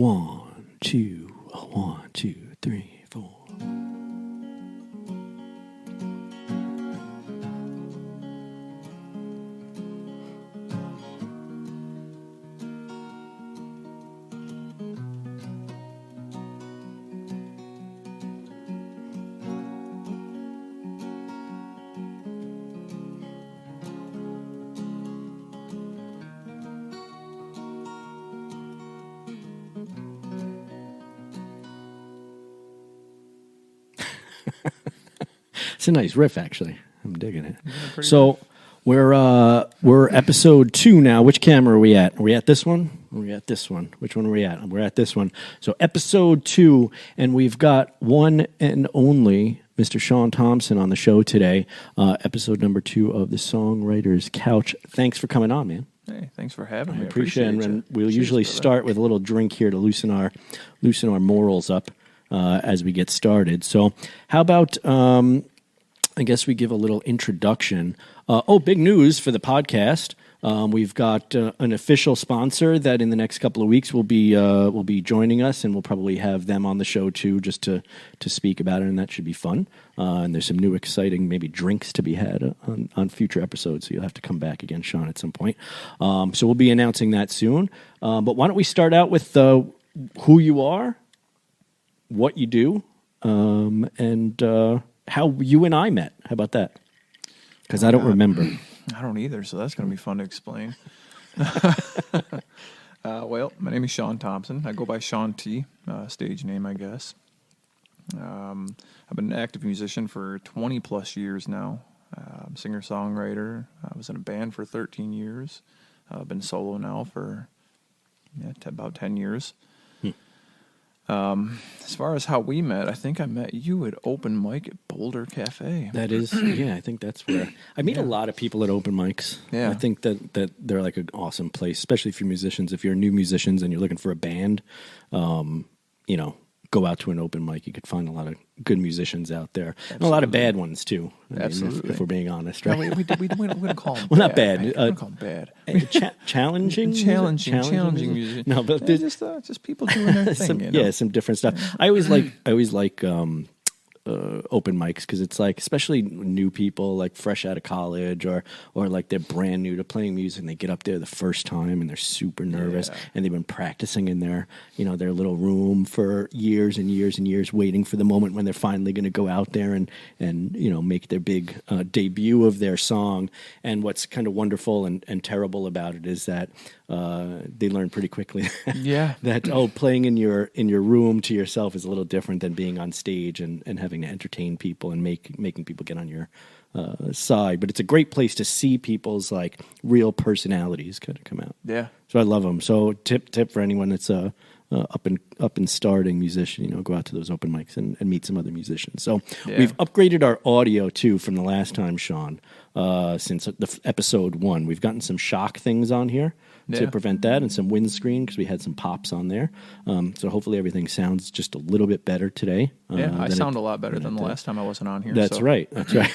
1, 2, 1, 2, 3, 4. It's a nice riff, actually. I'm digging it. Yeah, so we're episode 2 now. Which camera are we at? Are we at this one? Or are we at this one? Which one are we at? We're at this one. So episode 2, and we've got one and only Mr. Shawn Thompson on the show today. Episode number 2 of the Songwriters Couch. Thanks for coming on, man. Hey, thanks for having me. I appreciate it. And we'll usually start with a little drink here to loosen our morals up as we get started. So how about I guess we give a little introduction. Big news for the podcast. We've got an official sponsor that in the next couple of weeks will be joining us, and we'll probably have them on the show too, just to speak about it, and that should be fun. And there's some new exciting maybe drinks to be had on future episodes, so you'll have to come back again, Shawn, at some point. So we'll be announcing that soon. But why don't we start out with who you are, what you do, and how you and I met. How about that? Because I don't remember. I don't either, so that's going to be fun to explain. Well, my name is Shawn Thompson. I go by Shawn T, stage name, I guess. I've been an active musician for 20-plus years now. Singer-songwriter. I was in a band for 13 years. I've been solo now for about 10 years. As far as how we met, I think I met you at open mic at Boulder Cafe. That is, I think that's where I meet a lot of people at open mics. Yeah. I think that they're like an awesome place, especially if you're musicians. If you're new musicians and you're looking for a band, go out to an open mic. You could find a lot of good musicians out there. Absolutely. And a lot of bad ones, too. Absolutely. If we're being honest, right? No, we don't call them well, bad. not bad. We don't call them bad. Challenging music. No, but just people doing their thing. Yeah, some different stuff. Yeah. I always like open mics because it's like, especially new people like fresh out of college or like they're brand new to playing music and they get up there the first time and they're super nervous and they've been practicing in their little room for years and years and years, waiting for the moment when they're finally going to go out there and make their big debut of their song. And what's kind of wonderful and terrible about it is that they learn pretty quickly that playing in your room to yourself is a little different than being on stage and having to entertain people and making people get on your side. But it's a great place to see people's like real personalities kind of come out. Yeah. So I love them. So tip for anyone that's up and starting musician, go out to those open mics and meet some other musicians. So we've upgraded our audio too from the last time, Shawn, since the episode 1. We've gotten some shock things on here to prevent that, and some windscreen because we had some pops on there. So hopefully everything sounds just a little bit better today. I sound a lot better than the last time I wasn't on here. That's right. That's right.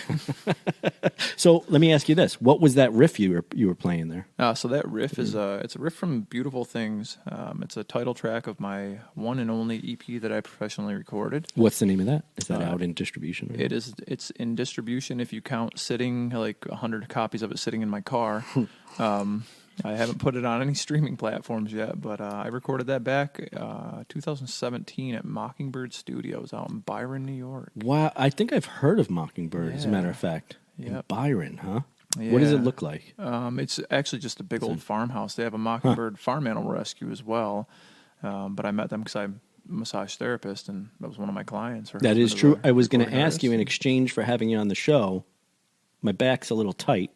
So let me ask you this: what was that riff you were playing there? So that riff is it's a riff from Beautiful Things. It's a title track of my one and only EP that I professionally recorded. What's the name of that? Is that out in distribution? It is. It's in distribution if you count sitting, like 100 copies of it sitting in my car. I haven't put it on any streaming platforms yet, but I recorded that back 2017 at Mockingbird Studios out in Byron, New York. Wow, I think I've heard of Mockingbird, as a matter of fact. In Byron, huh? Yeah. What does it look like? It's actually just a big old farmhouse. They have a Mockingbird farm animal rescue as well, but I met them because I'm a massage therapist, and that was one of my clients. That is true. I was going to ask you, in exchange for having you on the show, my back's a little tight.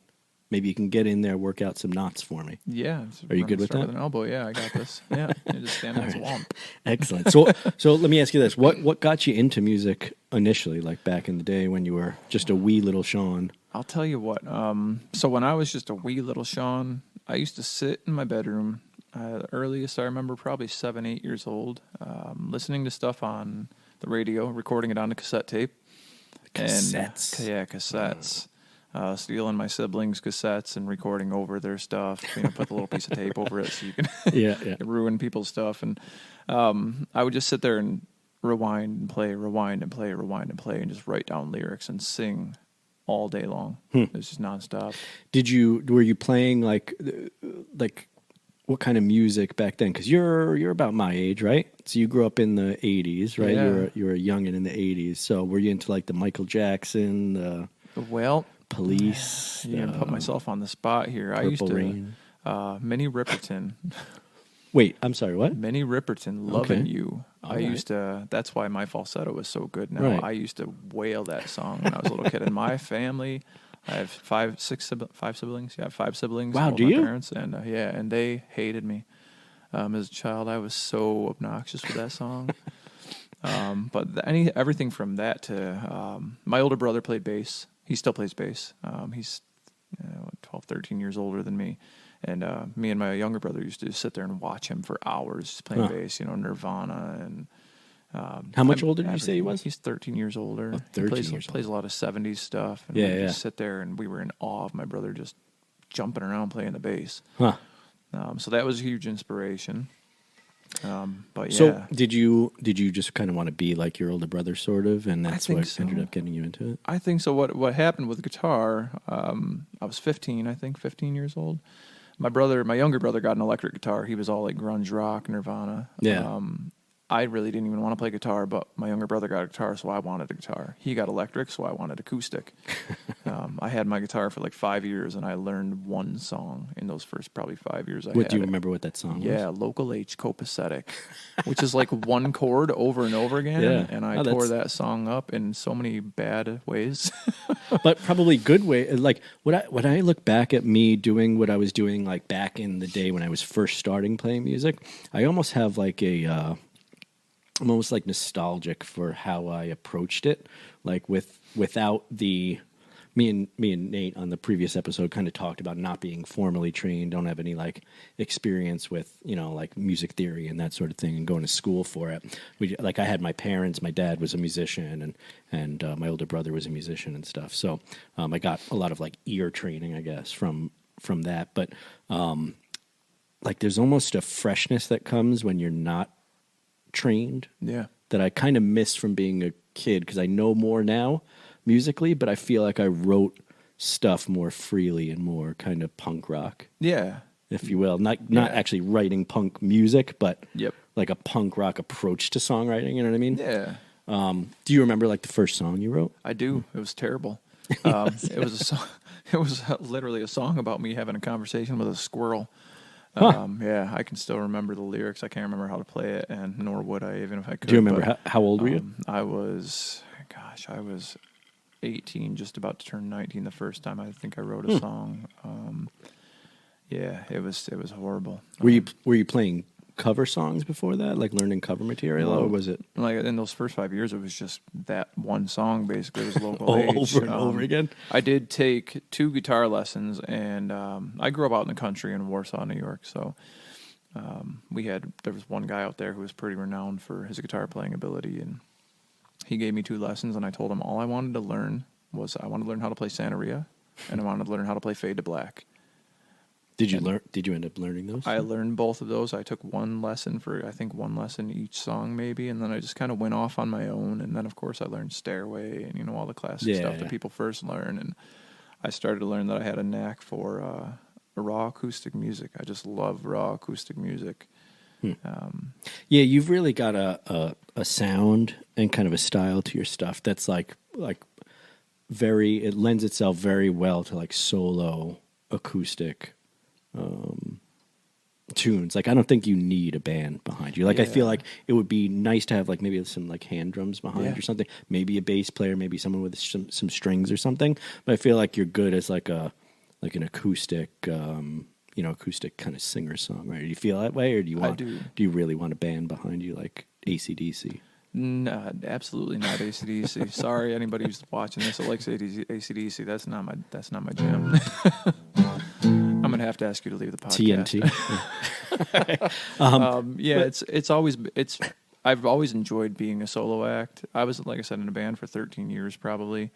Maybe you can get in there, work out some knots for me. Yeah. Are you good with that? With an elbow, yeah, I got this. Yeah, you just stand as a womp. Excellent. So let me ask you this: what got you into music initially, like back in the day when you were just a wee little Shawn? I'll tell you what. So when I was just a wee little Shawn, I used to sit in my bedroom. The earliest I remember, probably 7, 8 years old, listening to stuff on the radio, recording it on a cassette tape. Cassettes. Cassettes. stealing my siblings' cassettes and recording over their stuff. Put the little piece of tape over it so you can Yeah. ruin people's stuff. And I would just sit there and rewind and play, and just write down lyrics and sing all day long. It's just nonstop. Were you playing like what kind of music back then? Because you're about my age, right? So you grew up in the '80s, right? Yeah. You were a youngin' in the '80s. So were you into like the Michael Jackson, the Police? You're gonna put myself on the spot here. I used Purple to Rain. Minnie Riperton. Wait, I'm sorry. What? Minnie Riperton, Loving Okay. You. All I right. used to. That's why my falsetto was so good. Now Right. I used to wail that song when I was a little kid. In my family, I have five siblings. Yeah, 5 siblings. Wow, all do my you? Parents, and and they hated me. As a child, I was so obnoxious with that song. But everything from that to my older brother played bass. He still plays bass. He's 12, 13 years older than me. And me and my younger brother used to just sit there and watch him for hours just playing bass, Nirvana. And How much older did you say he was? He's 13 years older. 13 he years plays a lot of 70s stuff. And Yeah, we yeah. just sit there and we were in awe of my brother just jumping around playing the bass. Huh. So that was a huge inspiration. But yeah. So did you just kind of want to be like your older brother, sort of, and that's think what so. ended up getting you into it? I think so. What happened with guitar? I was 15 years old. My younger brother, got an electric guitar. He was all like grunge rock, Nirvana. Yeah. I really didn't even want to play guitar, but my younger brother got a guitar, so I wanted a guitar. He got electric, so I wanted acoustic. I had my guitar for like 5 years, and I learned one song in those first probably 5 years. Do you remember what that song was? Yeah, Local H Copacetic, which is like one chord over and over again. Yeah. And I tore that song up in so many bad ways. But probably good way. Like when I look back at me doing what I was doing, like back in the day when I was first starting playing music, I almost have like I'm almost like nostalgic for how I approached it, like without the. Me and Nate on the previous episode kind of talked about not being formally trained, don't have any like experience with like music theory and that sort of thing, and going to school for it. I had my parents, my dad was a musician, and my older brother was a musician and stuff. So I got a lot of like ear training, I guess, from that. But like there's almost a freshness that comes when you're not trained. Yeah. That I kind of miss from being a kid, because I know more now musically, but I feel like I wrote stuff more freely and more kind of punk rock, Yeah. if you will. Not actually writing punk music, but Yep. like a punk rock approach to songwriting. You know what I mean? Yeah. Do you remember like the first song you wrote? I do. It was terrible. It was a song. It was literally a song about me having a conversation with a squirrel. Yeah, I can still remember the lyrics. I can't remember how to play it, and nor would I, even if I could. Do you remember how old were you? I was 18, just about to turn 19 the first time I think I wrote a song. Yeah, it was horrible. Were you playing cover songs before that, like learning cover material, or was it like in those first 5 years? It was just that one song. Basically, it was Local H. over and over again? I did take 2 guitar lessons, and I grew up out in the country in Warsaw, New York. So there was one guy out there who was pretty renowned for his guitar playing ability, and he gave me 2 lessons, and I told him all I wanted to learn was I wanted to learn how to play Santeria, and I wanted to learn how to play Fade to Black. Did you end up learning those? I learned both of those. I took one lesson one lesson each song maybe, and then I just kind of went off on my own. And then of course I learned Stairway and all the classic stuff that people first learn. And I started to learn that I had a knack for raw acoustic music. I just love raw acoustic music. Yeah, you've really got a sound and kind of a style to your stuff that's like it lends itself very well to like solo acoustic tunes. Like I don't think you need a band behind you. Like I feel like it would be nice to have like maybe some like hand drums behind or something. Maybe a bass player, maybe someone with some strings or something. But I feel like you're good as like an acoustic acoustic kind of singer songwriter. Do you feel that way, or do you really want a band behind you like AC/DC? No, absolutely not AC/DC. Sorry, anybody who's watching this that likes AC/DC. That's not my jam. I'm gonna have to ask you to leave the podcast. TNT. I've always enjoyed being a solo act. I was, like I said, in a band for 13 years probably.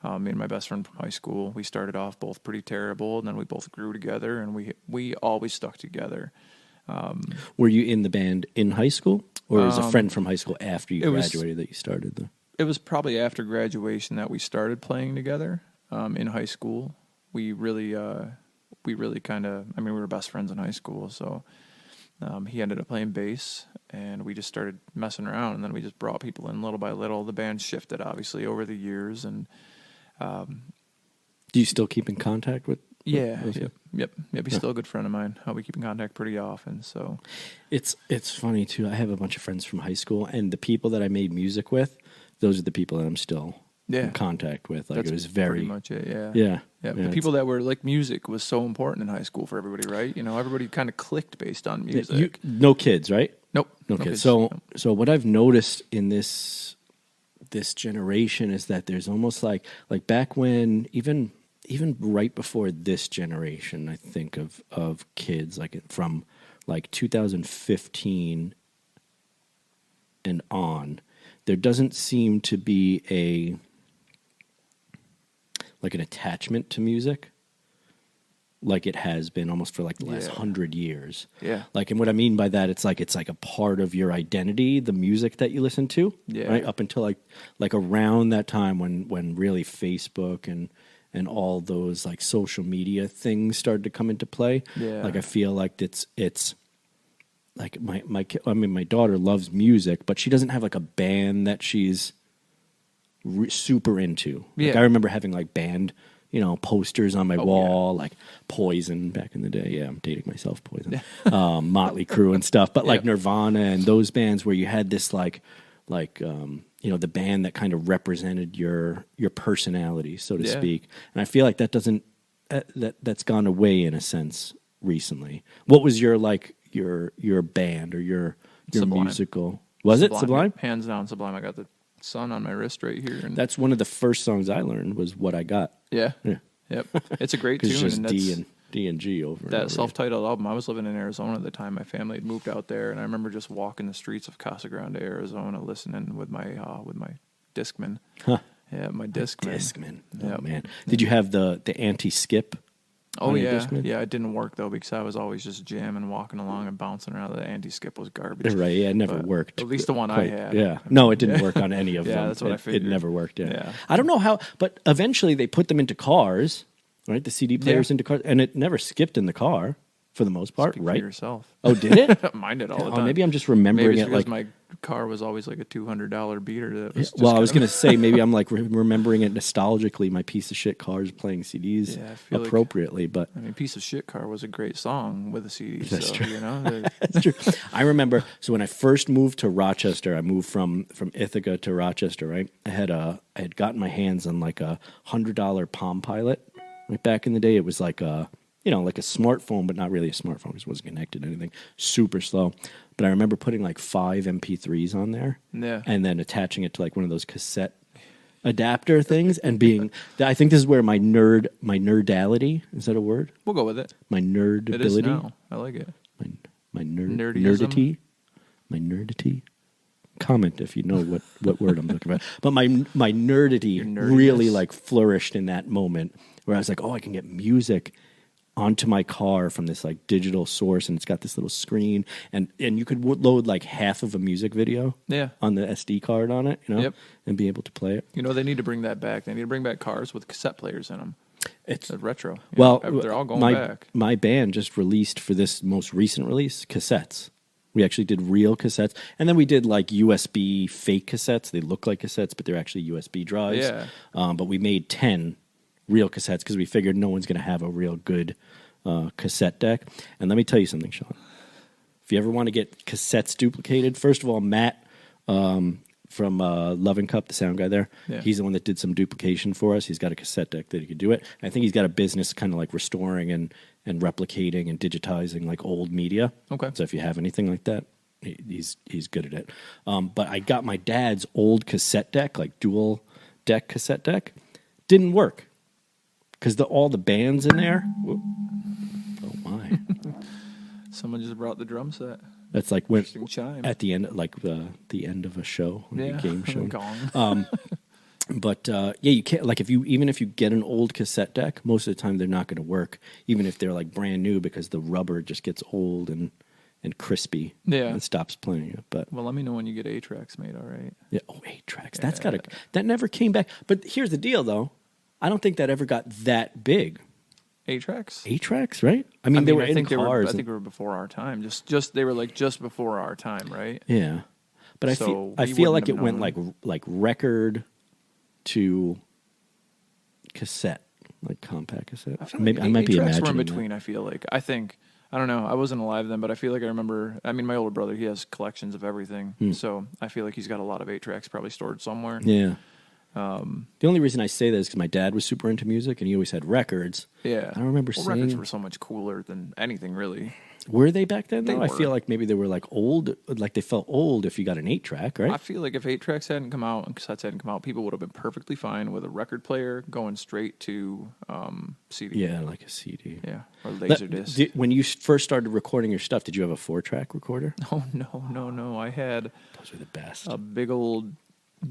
Me and my best friend from high school, we started off both pretty terrible, and then we both grew together, and we always stuck together. Were you in the band in high school, or was a friend from high school after you graduated that you started? It was probably after graduation that we started playing together. In high school, we really kind of, I mean, we were best friends in high school, so he ended up playing bass, and we just started messing around, and then we just brought people in little by little. The band shifted, obviously, over the years, and do you still keep in contact with? Yep. He's still a good friend of mine. We keep in contact pretty often. So it's funny too. I have a bunch of friends from high school, and the people that I made music with, those are the people that I'm still in contact with. Like that's it was very pretty much it. Yeah. The people that were like, music was so important in high school for everybody, right? You know, everybody kind of clicked based on music. No kids, right? Nope. No kids. So what I've noticed in this generation is that there's almost like back when even right before this generation, I think of kids like from like 2015 and on, there doesn't seem to be an attachment to music like it has been almost for like the last 100 years. Yeah. Like, and what I mean by that, it's like a part of your identity, the music that you listen to. Yeah. Right. Up until like around that time when really Facebook and all those like social media things started to come into play. Yeah. Like I feel like it's like my daughter loves music, but she doesn't have like a band that she's super into. Like, I remember having like band, posters on my wall, like Poison back in the day. Yeah, I'm dating myself, Poison. Motley Crue and stuff, but like Nirvana and those bands where you had this the band that kind of represented your personality, so to speak. And I feel like that doesn't that's gone away in a sense recently. What was your band or your Sublime. Musical? Was it Sublime? Hands down, Sublime. I got the sun on my wrist right here. And that's one of the first songs I learned was What I Got. Yeah. Yep. It's a great tune. It's just D and G over that self-titled album. I was living in Arizona at the time. My family had moved out there, and I remember just walking the streets of Casa Grande, Arizona, listening with my Discman. Huh. Yeah, my Discman. Discman. Oh man, did you have the anti-skip? Oh yeah, yeah. It didn't work though because I was always just jamming, walking along, and bouncing around. The anti-skip was garbage. Right. Yeah, it never worked. At least the one I had. Yeah. No, it didn't work on any of them. Yeah, that's what I figured. It never worked. Yeah. I don't know how, but eventually they put them into cars. Right, the CD players into cars, and it never skipped in the car for the most part. Speak right, for yourself. Oh, did it? Mine did all the time. Maybe I'm just remembering maybe it like my car was always like a $200 beater. That was I was going to say maybe I'm like remembering it nostalgically. My piece of shit cars playing CDs appropriately, but I mean, piece of shit car was a great song with a CD. That's so, true. That's true. I remember. So when I first moved to Rochester, I moved from Ithaca to Rochester. Right, I had gotten my hands on like a $100 Palm Pilot. Like back in the day, it was like a smartphone, but not really a smartphone because it wasn't connected to anything. Super slow. But I remember putting like 5 MP3s on there, and then attaching it to like one of those cassette adapter things, and being. I think this is where my nerdality, is that a word? We'll go with it. My nerdability. It is now. I like it. My nerdity. My nerdity. Comment if you know what word I'm looking for. But my nerdity really like flourished in that moment where I was like, oh, I can get music onto my car from this like digital source, and it's got this little screen, and you could load like half of a music video on the SD card on it, and be able to play it. They need to bring that back. They need to bring back cars with cassette players in them. It's retro. They're all going back. My band just released for this most recent release cassettes. We actually did real cassettes, and then we did like USB fake cassettes. They look like cassettes, but they're actually USB drives. Yeah. But we made 10 real cassettes because we figured no one's going to have a real good cassette deck. And let me tell you something, Shawn. If you ever want to get cassettes duplicated, first of all, Matt from Loving Cup, the sound guy there, he's the one that did some duplication for us. He's got a cassette deck that he could do it. And I think he's got a business kind of like restoring and replicating and digitizing like old media. Okay. So if you have anything like that, he's good at it. But I got my dad's old cassette deck, like dual deck cassette deck. Didn't work because all the bands in there. Oh my! Someone just brought the drum set. That's like when chime. At the end, like the end of a show, a game show. Gong. But yeah, you can't, like, even if you get an old cassette deck, most of the time they're not going to work, even if they're like brand new, because the rubber just gets old and crispy. Yeah. And stops playing it. But Well, let me know when you get 8-tracks made. All right. yeah, 8 tracks. That never came back. But here's the deal, though. I don't think that ever got that big. 8-tracks. 8 tracks, right? I mean, they were in cars. I think they were before our time. Just they were like just before our time, right? Yeah, but I feel like it went like record to cassette, like compact cassette. Maybe I might be imagining. Were in between. I feel like I don't know. I wasn't alive then, but I feel like I remember. I mean, my older brother, he has collections of everything, so I feel like he's got a lot of 8-tracks probably stored somewhere. Yeah. The only reason I say that is because my dad was super into music, and he always had records. Yeah, I don't remember seeing. Records were so much cooler than anything, really. Were they back then? Though? They I were. feel like maybe they were like old, like they felt old if you got an 8-track, right? I feel like if 8-tracks hadn't come out and cassettes hadn't come out, people would have been perfectly fine with a record player going straight to CD. Yeah, like a CD. Yeah, or Laserdisc. When you first started recording your stuff, did you have a 4-track recorder? Oh no! I had Those were the best. a big old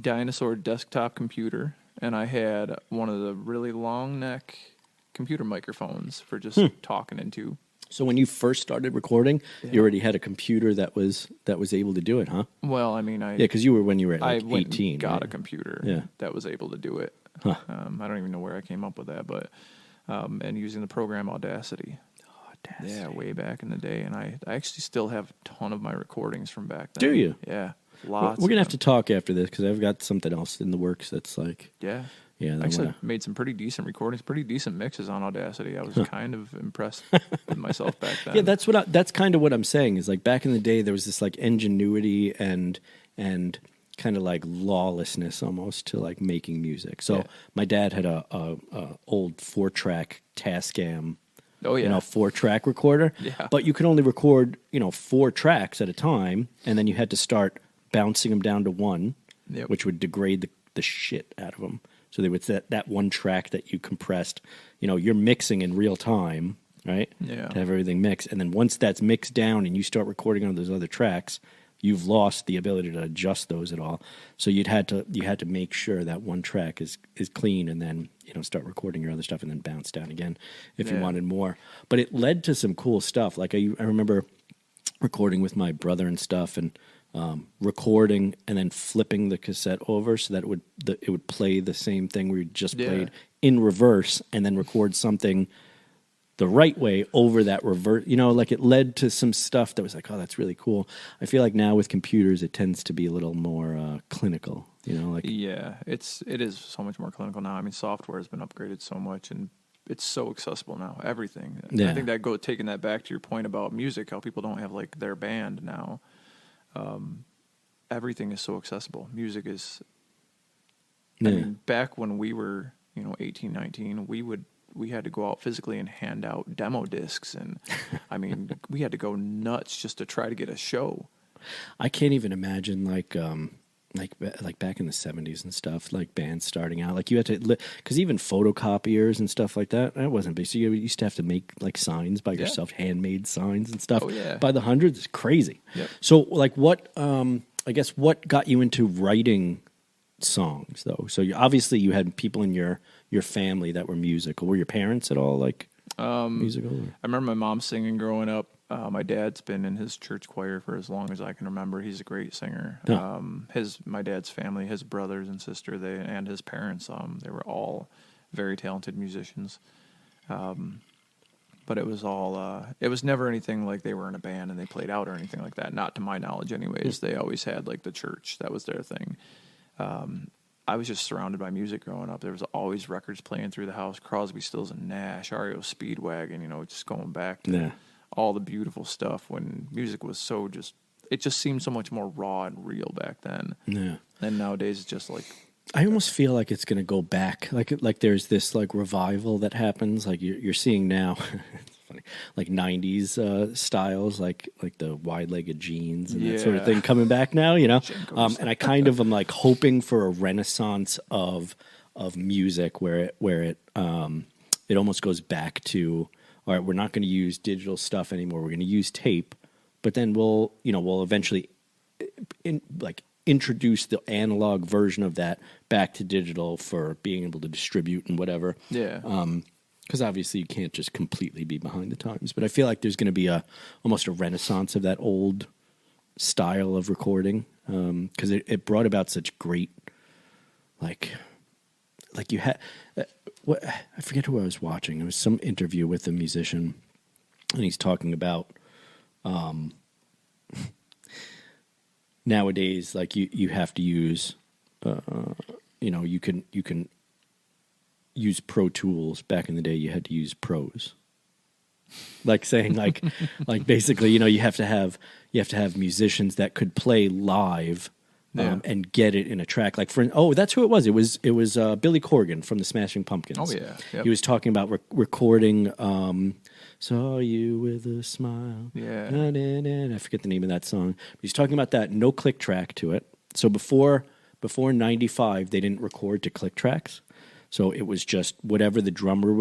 dinosaur desktop computer, and I had one of the really long neck computer microphones for just talking into. So when you first started recording, you already had a computer that was able to do it, huh? Well, I mean, because you were at like I went 18. and got right? a computer Yeah. that was able to do it. Huh. I don't even know where I came up with that, but and using the program Audacity. Audacity. Yeah, way back in the day, and I actually still have a ton of my recordings from back then. Do you? Yeah, lots. We're gonna have to talk after this because I've got something else in the works that's like. Yeah. Yeah, I actually made some pretty decent recordings, pretty decent mixes on Audacity. I was kind of impressed with myself back then. Yeah, that's kind of what I'm saying. Is like back in the day, there was this like ingenuity and kind of like lawlessness almost to like making music. So my dad had a old 4-track Tascam. Oh yeah, 4-track recorder. Yeah, but you could only record 4 tracks at a time, and then you had to start bouncing them down to one, which would degrade the shit out of them. So they would set that one track that you compressed, you're mixing in real time, right? Yeah. To have everything mixed. And then once that's mixed down and you start recording on those other tracks, you've lost the ability to adjust those at all. So you had to make sure that one track is clean, and then, start recording your other stuff and then bounce down again if you wanted more. But it led to some cool stuff. Like I remember recording with my brother and stuff, and recording and then flipping the cassette over so that it would play the same thing we just played in reverse, and then record something the right way over that reverse. Like it led to some stuff that was like, oh, that's really cool. I feel like now with computers, it tends to be a little more clinical. Yeah, it is so much more clinical now. I mean, software has been upgraded so much, and it's so accessible now. Everything. Yeah. I think taking that back to your point about music, how people don't have like their band now. Everything is so accessible. Music is. I mean, back when we were 18, 19, we had to go out physically and hand out demo discs, and I mean we had to go nuts just to try to get a show. I can't even imagine like back in the 70s and stuff, like bands starting out, like you had to, because even photocopiers and stuff like that wasn't big. So you used to have to make like signs by yourself, handmade signs and stuff by the hundreds. It's crazy. Yep. So like what got you into writing songs though? So obviously you had people in your family that were musical. Were your parents at all like musical? Or? I remember my mom singing growing up. My dad's been in his church choir for as long as I can remember. He's a great singer. Huh. My dad's family, his brothers and sister, and his parents, they were all very talented musicians. But it was all, it was never anything like they were in a band and they played out or anything like that. Not to my knowledge anyways. They always had like the church. That was their thing. I was just surrounded by music growing up. There was always records playing through the house. Crosby, Stills and Nash, REO Speedwagon, just going back to all the beautiful stuff when music was it just seemed so much more raw and real back then. Yeah. And nowadays it's just like, I almost feel like it's going to go back. Like there's this like revival that happens. Like you're seeing now, it's funny, like 90s styles, like the wide-legged jeans and that sort of thing coming back now, and I kind of am like hoping for a renaissance of music where it almost goes back to, all right, we're not going to use digital stuff anymore. We're going to use tape, but then we'll eventually introduced the analog version of that back to digital for being able to distribute and whatever. Yeah. Because obviously you can't just completely be behind the times. But I feel like there's going to be almost a renaissance of that old style of recording, because it brought about such great, like you had, what, I forget who I was watching. It was some interview with a musician, and he's talking about nowadays, like you have to use, you can use Pro Tools. Back in the day, you had to use Pros. Like saying like basically, you have to have musicians that could play live. And get it in a track. Like that's who it was. It was Billy Corgan from the Smashing Pumpkins. Oh yeah, yep. He was talking about recording "Saw You with a Smile." Yeah, I forget the name of that song. But he's talking about that no click track to it. So before '95, they didn't record to click tracks. So it was just whatever the drummer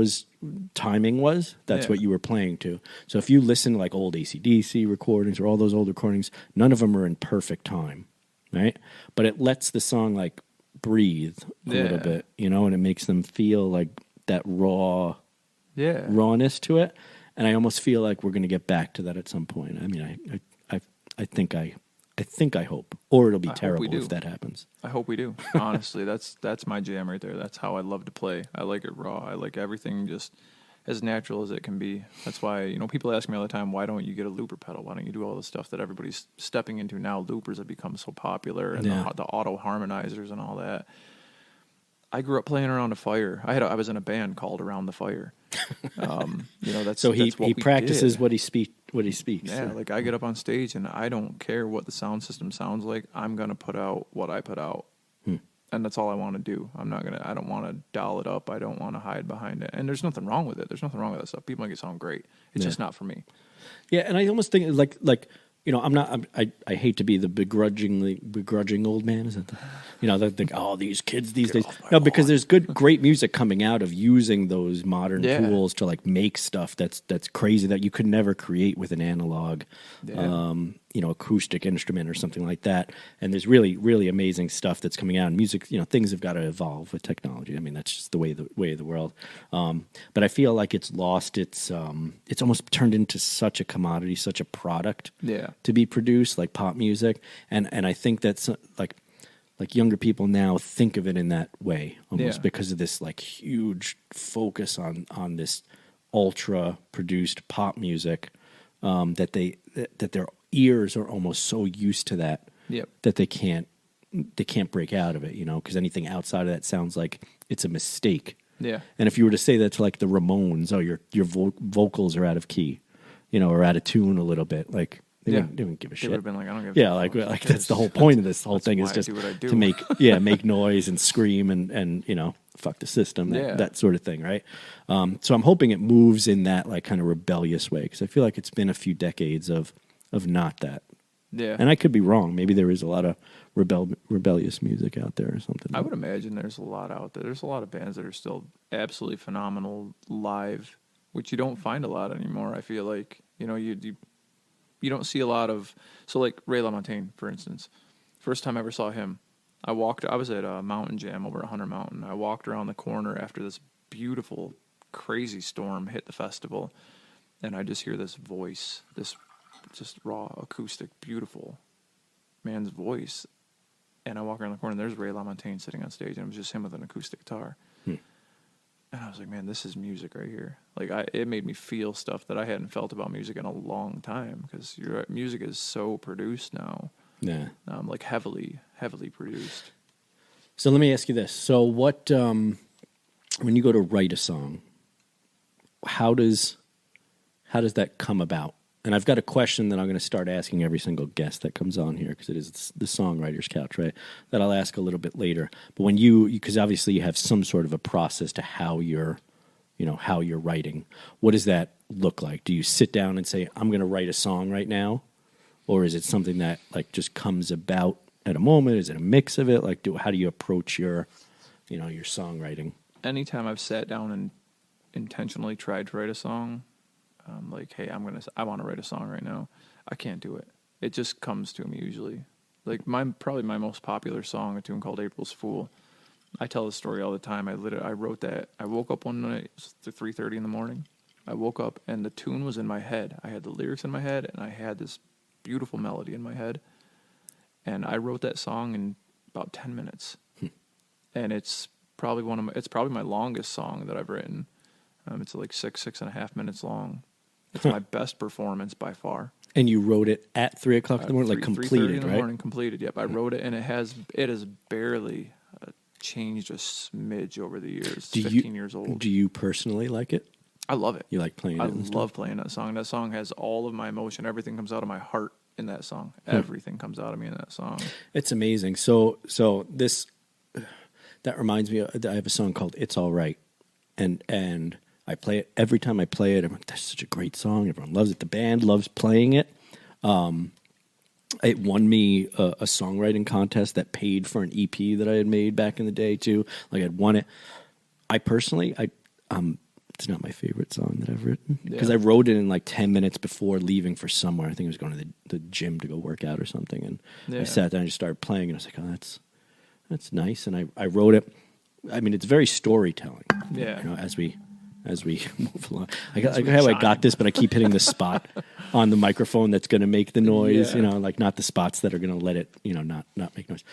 timing was. That's what you were playing to. So if you listen to like old AC/DC recordings or all those old recordings, none of them are in perfect time. Right, but it lets the song like breathe a little bit, and it makes them feel like that rawness to it. And I almost feel like we're going to get back to that at some point. I mean, I think I hope, or it'll be terrible if that happens. I hope we do. Honestly, that's my jam right there. That's how I love to play. I like it raw. I like everything just as natural as it can be. That's why, people ask me all the time, why don't you get a looper pedal? Why don't you do all the stuff that everybody's stepping into now? Loopers have become so popular, and the auto harmonizers and all that. I grew up playing around a fire. I was in a band called Around the Fire. He practices what he speaks. Yeah, like I get up on stage and I don't care what the sound system sounds like. I'm gonna put out what I put out. And that's all I want to do. I don't want to doll it up. I don't want to hide behind it. And there's nothing wrong with it. There's nothing wrong with that stuff. People make it sound great. It's just not for me. Yeah, and I almost think I hate to be the begrudging old man. Is that these kids these days? No, because there's great music coming out of using those modern tools to like make stuff that's crazy that you could never create with an analog, acoustic instrument or something like that. And there's really, really amazing stuff that's coming out. And music, things have got to evolve with technology. I mean, that's just the way of the world. But I feel like it's lost it's almost turned into such a commodity, such a product to be produced, like pop music. And I think that's like younger people now think of it in that way almost because of this like huge focus on this ultra produced pop music, that their ears are almost so used to that that they can't break out of it, because anything outside of that sounds like it's a mistake. Yeah. And if you were to say that to like the Ramones, your vocals are out of key, or out of tune a little bit, like they wouldn't give a shit. They would have been like, I don't give a shit. Yeah, like that's the whole point of this whole thing is just to make noise and scream and fuck the system, that sort of thing, right? So I'm hoping it moves in that like kind of rebellious way, because I feel like it's been a few decades of not that. Yeah. And I could be wrong. Maybe there is a lot of rebellious music out there or something. I would imagine there's a lot out there. There's a lot of bands that are still absolutely phenomenal live, which you don't find a lot anymore. I feel like, you don't see a lot of, so like Ray LaMontagne, for instance. First time I ever saw him, I was at a mountain jam over at Hunter Mountain. I walked around the corner after this beautiful, crazy storm hit the festival, and I just hear this voice, this just raw, acoustic, beautiful man's voice. And I walk around the corner, and there's Ray LaMontagne sitting on stage, and it was just him with an acoustic guitar. And I was like, man, this is music right here. Like, it made me feel stuff that I hadn't felt about music in a long time, because your music is so produced now. Yeah. Like heavily produced. So let me ask you this. So what, when you go to write a song, how does that come about? And I've got a question that I'm going to start asking every single guest that comes on here, because it is the Songwriters Couch, right? That I'll ask a little bit later. But when because obviously you have some sort of a process to how you're writing. What does that look like? Do you sit down and say, I'm going to write a song right now? Or is it something that like just comes about at a moment? Is it a mix of it? Like, how do you approach your songwriting? Anytime I've sat down and intentionally tried to write a song, like, hey, I want to write a song right now, I can't do it. It just comes to me usually. Like probably my most popular song, a tune called April's Fool. I tell the story all the time. I wrote that. I woke up one night, it was 3:30 in the morning. I woke up and the tune was in my head. I had the lyrics in my head and I had this beautiful melody in my head. And I wrote that song in about 10 minutes. And it's probably my longest song that I've written. It's like 6.5 minutes long. It's my best performance by far. And you wrote it at 3 o'clock in the morning, like completed, in the right? morning, completed. Yep, I wrote it, and it has barely changed a smidge over the years. 15 years old. Do you personally like it? I love it. You like playing it? I love playing that song. That song has all of my emotion. Everything comes out of my heart in that song. Everything comes out of me in that song. It's amazing. So this that reminds me. I have a song called "It's All Right," and I play it every time I play it. I'm like, that's such a great song. Everyone loves it. The band loves playing it. It won me a songwriting contest that paid for an EP that I had made back in the day too. Like I'd won it. I personally, it's not my favorite song that I've written because I wrote it in like 10 minutes before leaving for somewhere. I think I was going to the gym to go work out or something, and I sat down and just started playing, and I was like, oh, that's nice. And I wrote it. I mean, it's very storytelling. Yeah. You know, as we move along. I got this, but I keep hitting the spot on the microphone that's going to make the noise, you know, like not the spots that are going to let it, you know, not make noise.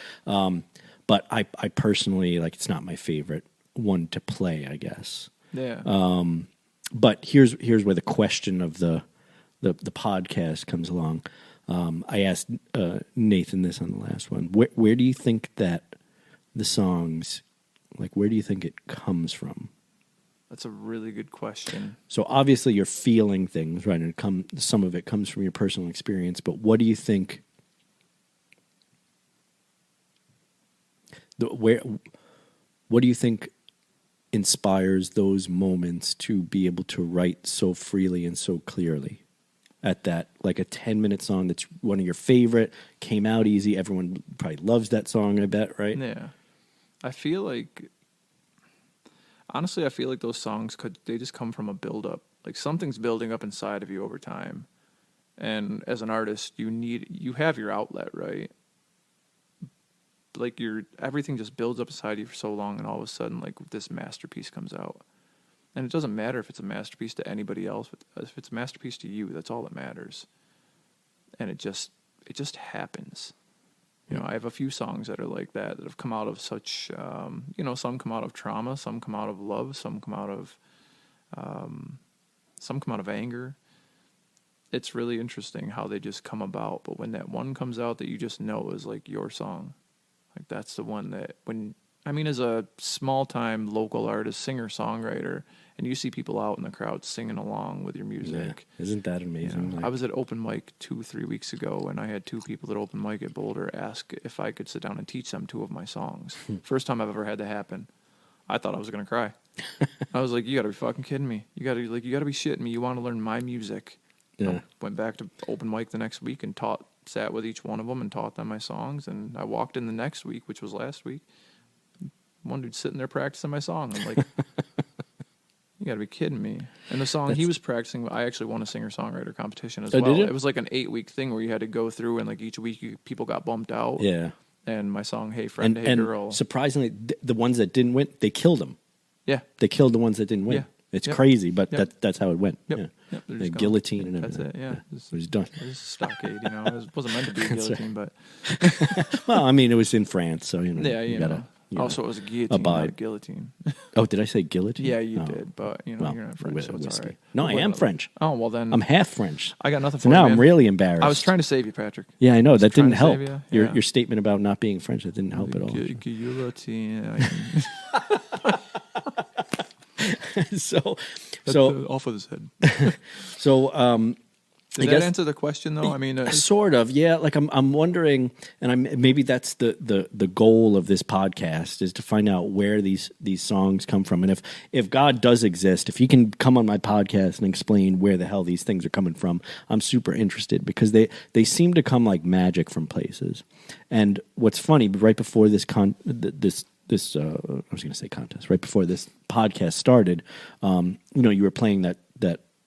But I personally, like, it's not my favorite one to play, I guess. Yeah. But here's where the question of the podcast comes along. I asked Nathan this on the last one. Where do you think that the songs, like, where do you think it comes from? That's a really good question. So obviously you're feeling things, right? And some of it comes from your personal experience. But what do you think? What do you think inspires those moments to be able to write so freely and so clearly? At that, like a 10-minute song that's one of your favorite, came out easy. Everyone probably loves that song, I bet, right? Yeah. I feel like, honestly, those songs they just come from a build-up. Like something's building up inside of you over time. And as an artist, you have your outlet, right? Like everything just builds up inside you for so long, and all of a sudden, like, this masterpiece comes out. And it doesn't matter if it's a masterpiece to anybody else, but if it's a masterpiece to you, that's all that matters. And it just happens. You know, I have a few songs that are like that have come out of such, some come out of trauma, some come out of love, some come out of anger. It's really interesting how they just come about. But when that one comes out that you just know is like your song, like that's the one that as a small-time local artist, singer-songwriter, and you see people out in the crowd singing along with your music. Yeah. Isn't that amazing? You know, I was at open mic 2-3 weeks ago, and I had 2 people at open mic at Boulder ask if I could sit down and teach them 2 of my songs. First time I've ever had that happen. I thought I was going to cry. I was like, you got to be fucking kidding me. You got to be shitting me. You want to learn my music. Yeah. I went back to open mic the next week and sat with each one of them and taught them my songs. And I walked in the next week, which was last week. One dude sitting there practicing my song. I'm like, you got to be kidding me. And the song he was practicing, I actually won a singer-songwriter competition as well. Did you? It was like an 8-week thing where you had to go through, and like each week people got bumped out. Yeah. And my song, Hey Friend, Hey Girl. Surprisingly, the ones that didn't win, they killed them. Yeah. They killed the ones that didn't win. Yeah. It's crazy, but that's how it went. Yep. Yeah. Yep. The guillotine and that's everything. it, yeah. It was done. It was a stockade, you know. It wasn't meant to be a guillotine, but... Well, I mean, it was in France, so, you know. Yeah, you know. Also, it was a guillotine, not a guillotine. Oh, did I say guillotine? Yeah, you did, but, you know, well, you're not French, so it's all right. No, I am French. Oh, well then... I'm half French. I got nothing for so you, now man. I'm really embarrassed. I was trying to save you, Patrick. Yeah, I know. That didn't help. Yeah. Your statement about not being French, that didn't help at all. Guillotine. So off with his head. So, Did that answer the question, though? I mean, sort of, yeah. Like I'm wondering, and maybe that's the goal of this podcast is to find out where these songs come from, and if God does exist, if He can come on my podcast and explain where the hell these things are coming from, I'm super interested because they seem to come like magic from places. And what's funny, right before this I was going to say contest, right before this podcast started, you were playing that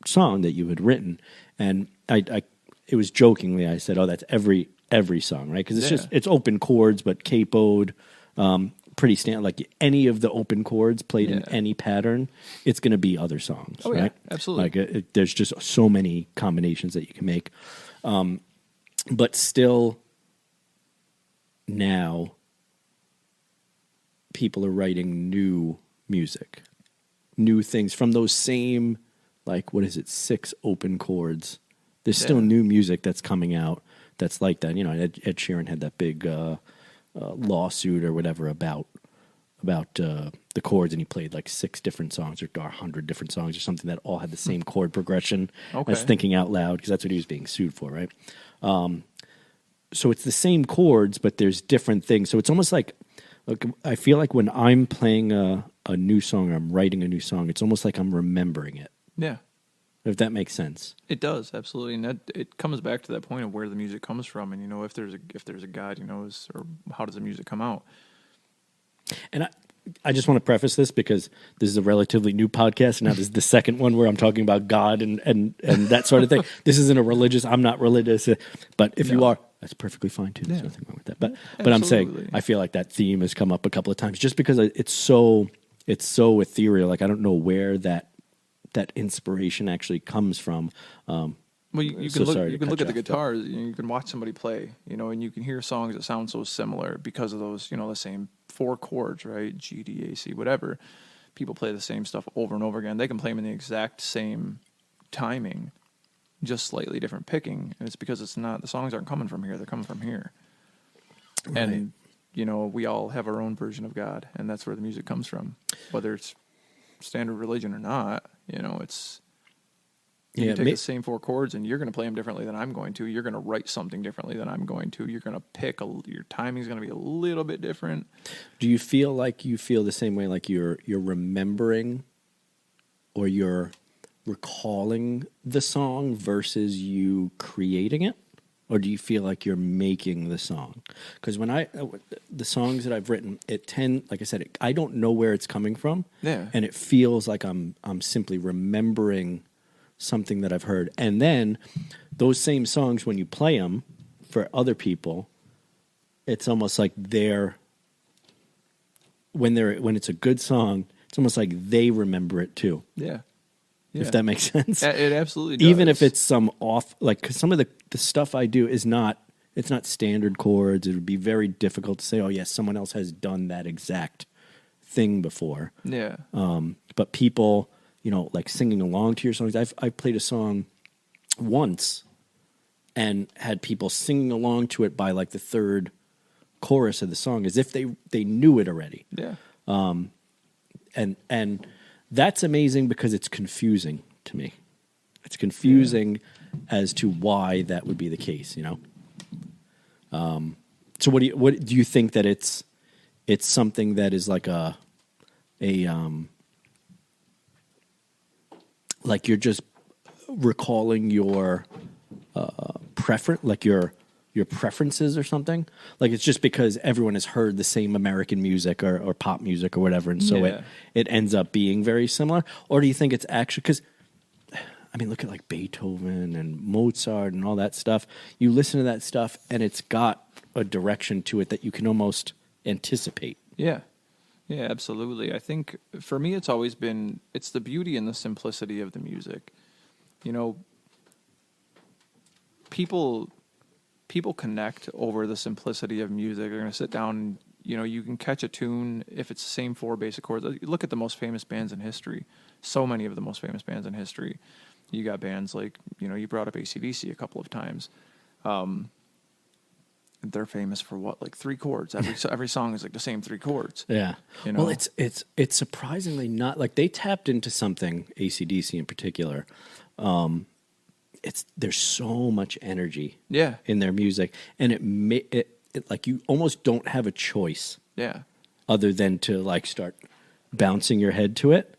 song that you had written, and it was jokingly I said, "Oh, that's every song, right?" Because it's Yeah. just it's open chords, but capoed, pretty standard. Like any of the open chords played in Yeah. any pattern, it's going to be other songs, Oh, yeah, right? absolutely. Like there's just so many combinations that you can make, but still, now people are writing new music, new things from those same, like, what is it, 6 open chords. There's still Yeah. new music that's coming out that's like that. You know, Ed Sheeran had that big lawsuit or whatever about the chords, and he played like 6 different songs or 100 different songs or something that all had the same chord progression Okay. as Thinking Out Loud, because that's what he was being sued for, right? So it's the same chords, but there's different things. So it's almost like I feel like when I'm playing a new song or I'm writing a new song, it's almost like I'm remembering it, Yeah. if that makes sense. It does, absolutely, and that it comes back to that point of where the music comes from, and if there's a God, or how does the music come out? And I just want to preface this because this is a relatively new podcast. Now this is the second one where I'm talking about God and that sort of thing. This isn't a religious. I'm not religious, but if you No. are, that's perfectly fine too. There's Yeah. nothing wrong with that. But I'm saying Absolutely. I feel like that theme has come up a couple of times just because it's so ethereal. Like I don't know where that inspiration actually comes from. Well, you So can sorry to look cut at the you off, but- guitars. You can watch somebody play, and you can hear songs that sound so similar because of those, the same 4 chords, right? G, D, A, C, whatever. People play the same stuff over and over again. They can play them in the exact same timing, just slightly different picking, and it's because the songs aren't coming from here; they're coming from here. Right. And we all have our own version of God, and that's where the music comes from, whether it's standard religion or not. It's. You Yeah, can take the same 4 chords, and you're going to play them differently than I'm going to. You're going to write something differently than I'm going to. You're going to pick your timing's going to be a little bit different. Do you feel like you feel the same way, like you're remembering or you're recalling the song versus you creating it? Or do you feel like you're making the song? Because when the songs that I've written, like I said, I don't know where it's coming from. Yeah. And it feels like I'm simply remembering something that I've heard. And then those same songs, when you play them for other people, it's almost like when it's a good song, it's almost like they remember it too. Yeah. If that makes sense. It absolutely does. Even if it's some off, like, cause some of the stuff I do it's not standard chords. It would be very difficult to say, oh yes, someone else has done that exact thing before. Yeah. But people, like singing along to your songs. I've played a song once and had people singing along to it by like the 3rd chorus of the song as if they knew it already. Yeah. And that's amazing because it's confusing to me. It's confusing as to why that would be the case, So what do you think that it's something that is like like you're just recalling your preference, like your preferences or something? Like it's just because everyone has heard the same American music or pop music or whatever, and so it ends up being very similar? Or do you think it's actually because, I mean, look at like Beethoven and Mozart and all that stuff. You listen to that stuff and it's got a direction to it that you can almost anticipate. Yeah. Yeah, absolutely. I think for me, it's always been, it's the beauty and the simplicity of the music. People connect over the simplicity of music. They're going to sit down and, you can catch a tune if it's the same 4 basic chords. Look at the most famous bands in history. So many of the most famous bands in history. You got bands like, you brought up AC/DC a couple of times. They're famous for what, like 3 chords. Every song is like the same 3 chords. Yeah. Well, it's surprisingly not like they tapped into something, AC/DC in particular. There's so much energy in their music, and it like you almost don't have a choice other than to like start bouncing your head to it.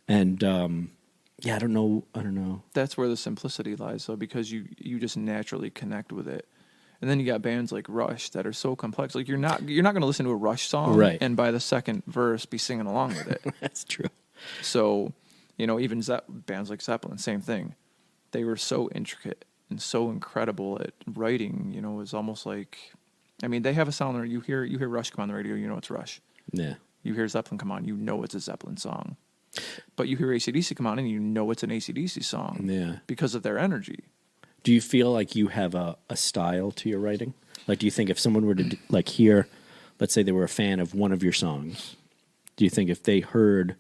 And I don't know. That's where the simplicity lies, though, because you just naturally connect with it. And then you got bands like Rush that are so complex. Like you're not going to listen to a Rush song and by the second verse be singing along with it. That's true. So, even bands like Zeppelin, same thing. They were so intricate and so incredible at writing. You know, it's almost like, I mean, they have a sound there. You hear Rush come on the radio, you know it's Rush. Yeah. You hear Zeppelin come on, you know it's a Zeppelin song. But you hear AC/DC come on, and you know it's an AC/DC song. Yeah. Because of their energy. Do you feel like you have a style to your writing? Like, do you think if someone were to like hear, let's say they were a fan of one of your songs, do you think if they heard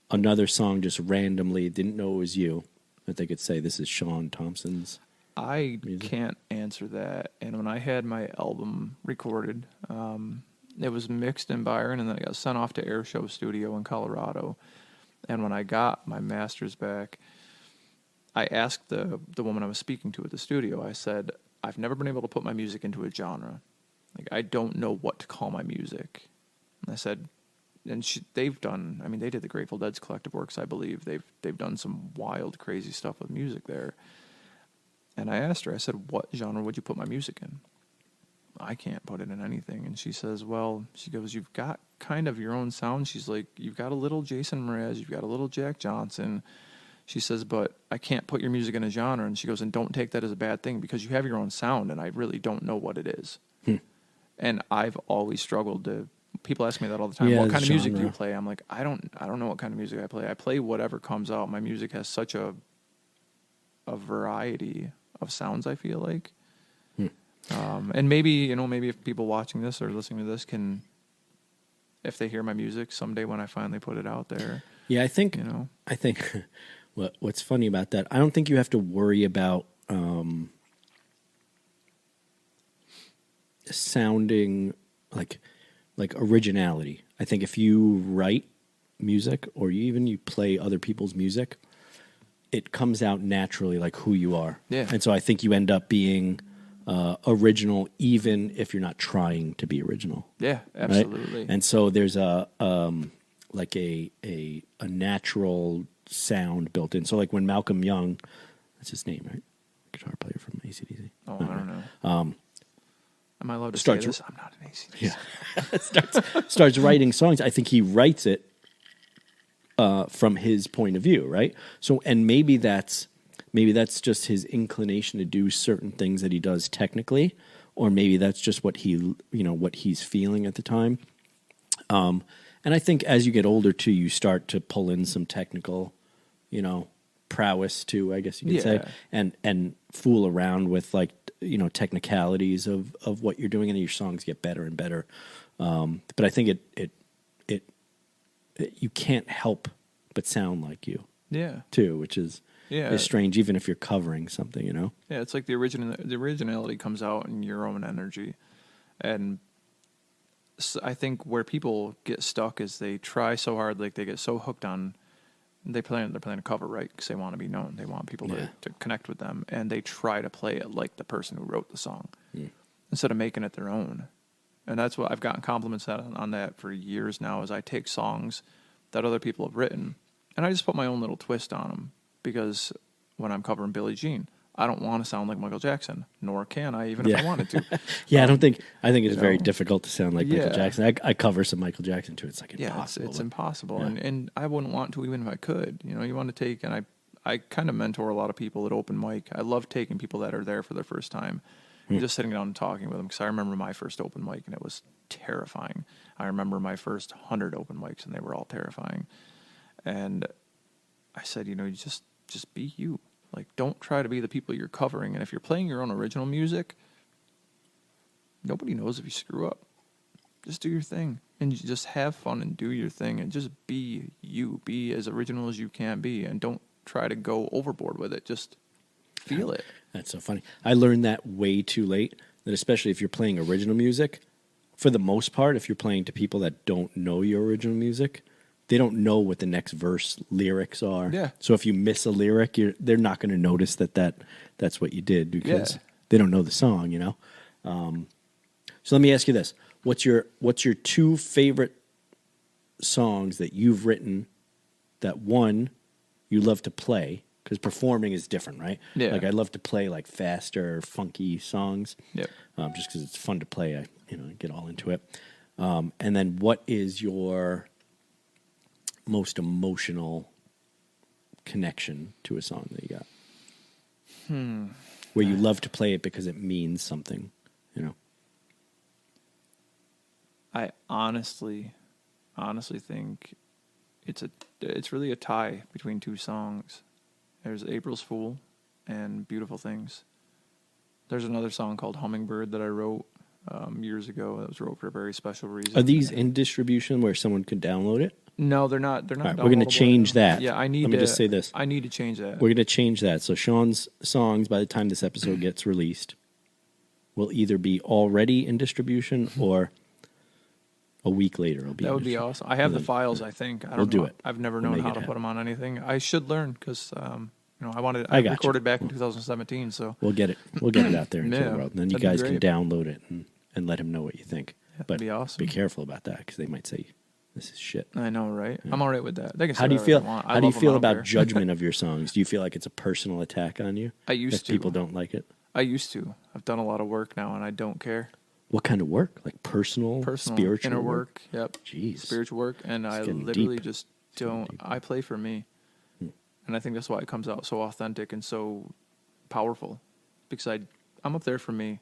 another song just randomly, didn't know it was you, that they could say this is Shawn Thompson's? I music? can't answer that. And when I had my album recorded, it was mixed in Byron, and then it got sent off to Airshow Studio in Colorado. And when I got my master's back, I asked the woman I was speaking to at the studio, I said, I've never been able to put my music into a genre. Like, I don't know what to call my music. And I said, and they've done, I mean, they did the Grateful Dead's collective works, I believe. They've done some wild, crazy stuff with music there. And I asked her, I said, what genre would you put my music in? I can't put it in anything. And she says, well, she goes, you've got kind of your own sound. She's like, you've got a little Jason Mraz, you've got a little Jack Johnson. She says, but I can't put your music in a genre. And she goes, and don't take that as a bad thing, because you have your own sound, and I really don't know what it is. And I've always struggled to, people ask me that all the time. Yeah, what kind of music do you genre. play? I'm like, I don't know what kind of music I play. I play whatever comes out. My music has such a variety of sounds, I feel like. And maybe if people watching this or listening to this can, if they hear my music someday when I finally put it out there. Yeah, I think what's funny about that, I don't think you have to worry about sounding like originality. I think if you write music or you play other people's music, it comes out naturally like who you are. Yeah. And so I think you end up being original even if you're not trying to be original. Yeah, absolutely. Right? And so there's a natural sound built in. So like when Malcolm Young, that's his name, right? Guitar player from AC/DC. Oh, I don't know. Am I allowed to say starts- this? I'm not an AC/DC. Yeah. starts writing songs. I think he writes it from his point of view, right? So, and maybe that's just his inclination to do certain things that he does technically, or maybe that's just what he's feeling at the time. And I think as you get older too, you start to pull in some technical, prowess too, I guess you could say, and fool around with like, technicalities of what you're doing, and your songs get better and better. But I think it you can't help but sound like you. Yeah. Too, which is strange, even if you're covering something, Yeah, it's like the originality comes out in your own energy. And I think where people get stuck is they try so hard, like they get so hooked on, they're playing a cover, right? Because they want to be known. They want people to connect with them. And they try to play it like the person who wrote the song instead of making it their own. And that's what I've gotten compliments on that for years now, is I take songs that other people have written and I just put my own little twist on them. Because when I'm covering Billie Jean, I don't want to sound like Michael Jackson, nor can I, even if I wanted to. Yeah, I think it's very difficult to sound like Michael Jackson. I cover some Michael Jackson too. It's like impossible. It's impossible. Yeah. And I wouldn't want to even if I could. You want to take, and I kind of mentor a lot of people at open mic. I love taking people that are there for their first time and just sitting down and talking with them, because I remember my first open mic and it was terrifying. I remember my first 100 open mics and they were all terrifying. And I said, you just be you. Like, don't try to be the people you're covering. And if you're playing your own original music, nobody knows if you screw up. Just do your thing. And you just have fun and do your thing. And just be you. Be as original as you can be. And don't try to go overboard with it. Just feel it. That's so funny. I learned that way too late, that especially if you're playing original music, for the most part, if you're playing to people that don't know your original music, they don't know what the next verse lyrics are. Yeah. So if you miss a lyric, they're not going to notice that's what you did, because they don't know the song, So let me ask you this: what's your 2 favorite songs that you've written that, one, you love to play, because performing is different, right? Yeah. Like I love to play like faster, funky songs. Yep. Just because it's fun to play. I get all into it. And then what is your most emotional connection to a song that you got? where you love to play it because it means something, you know? I honestly think it's really a tie between two songs. There's April's Fool and Beautiful Things. There's another song called Hummingbird that I wrote years ago. That was wrote for a very special reason. Are these in distribution where someone could download it? No, they're not. They're not. All right, we're going to change that. Yeah, I need. Let me just say this. I need to change that. We're going to change that. So Shawn's songs, by the time this episode gets released, will either be already in distribution or a week later. It'll be. That would be awesome. I have the files. I think. I don't We'll do know. it. I've never We'll known make how it to happen. put them on anything. I should learn because I wanted. I got you. recorded back in 2017. So We'll get it. We'll get it out there into the Yeah, world, and then you that'd be guys can great. download it and let him know what you think. that'd But be awesome. be careful about that because they might say this is shit. I know, right? I'm all right with that. They can say How do you whatever feel? they want. I How do you love 'em, I feel don't about care. judgment of your songs? Do you feel like it's a personal attack on you? I used if to. people don't like it. I used to. I've done a lot of work now, and I don't care. What kind of work? Like personal, spiritual inner work. Yep. Jeez. Spiritual work, and I getting literally deep. just getting don't. deep. I play for me, and I think that's why it comes out so authentic and so powerful, because I'm up there for me.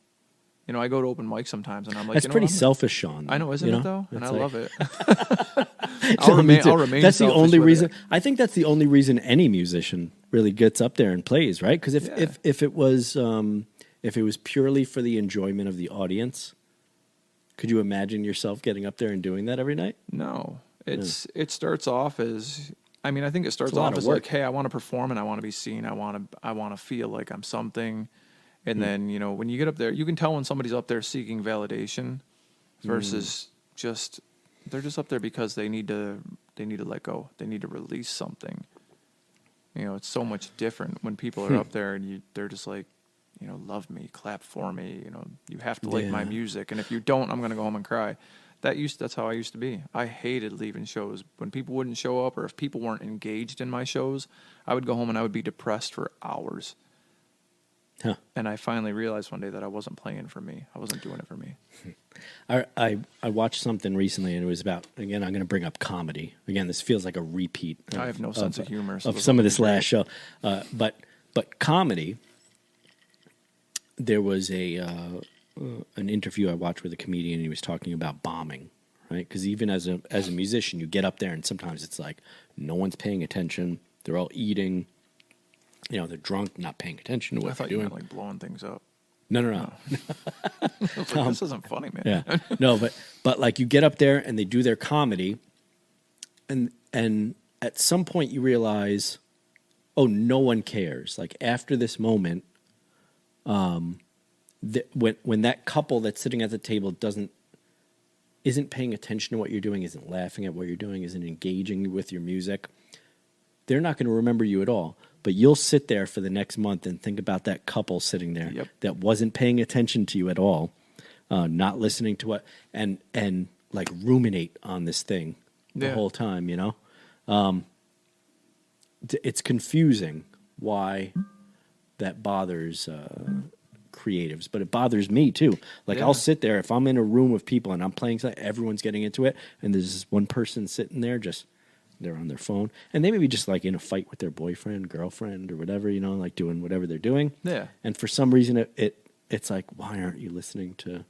You know, I go to open mics sometimes, and I'm like, That's you know, pretty I'm- selfish, Shawn. I know, isn't you it though? And It's I like- love it. No, me too. I'll remain. That's the selfish only with reason. it. I think that's the only reason any musician really gets up there and plays, right? Because Yeah. if it was purely for the enjoyment of the audience, could you imagine yourself getting up there and doing that every night? No, it starts off as. I mean, I think it starts It's a lot off of as work. like, hey, I want to perform and I want to be seen. I want to feel like I'm something. And then, you know, when you get up there, you can tell when somebody's up there seeking validation versus just they're just up there because they need to let go. They need to release something. You know, it's so much different when people are up there and they're just like, you know, love me, clap for me, you know, you have to like my Yeah. music, and if you don't, I'm going to go home and cry. That's how I used to be. I hated leaving shows. When people wouldn't show up or if people weren't engaged in my shows, I would go home and I would be depressed for hours. Huh. And I finally realized one day that I wasn't playing for me. I wasn't doing it for me. I watched something recently, and it was about, again, I'm going to bring up comedy. Again, this feels like a repeat. I have no sense of humor. So Of this some will of be this great. last show. But comedy, there was an interview I watched with a comedian, and he was talking about bombing, right? Because even as a musician, you get up there, and sometimes it's like no one's paying attention. They're all eating. You know, they're drunk, not paying attention to I what thought you're you doing. meant like blowing things up. No. I was like, this isn't funny, man. Yeah. No, but like you get up there and they do their comedy, and at some point you realize, oh, no one cares. Like after this moment, when that couple that's sitting at the table isn't paying attention to what you're doing, isn't laughing at what you're doing, isn't engaging with your music, they're not going to remember you at all. But you'll sit there for the next month and think about that couple sitting there Yep. that wasn't paying attention to you at all, not listening to what, and like ruminate on this thing the Yeah. whole time, you know? It's confusing why that bothers creatives, but it bothers me too. Like Yeah. I'll sit there, if I'm in a room of people and I'm playing something, everyone's getting into it, and there's this one person sitting there just... They're on their phone, and they may be just like in a fight with their boyfriend, girlfriend, or whatever, you know, like doing whatever they're doing. Yeah. And for some reason, it's like, why aren't you listening to,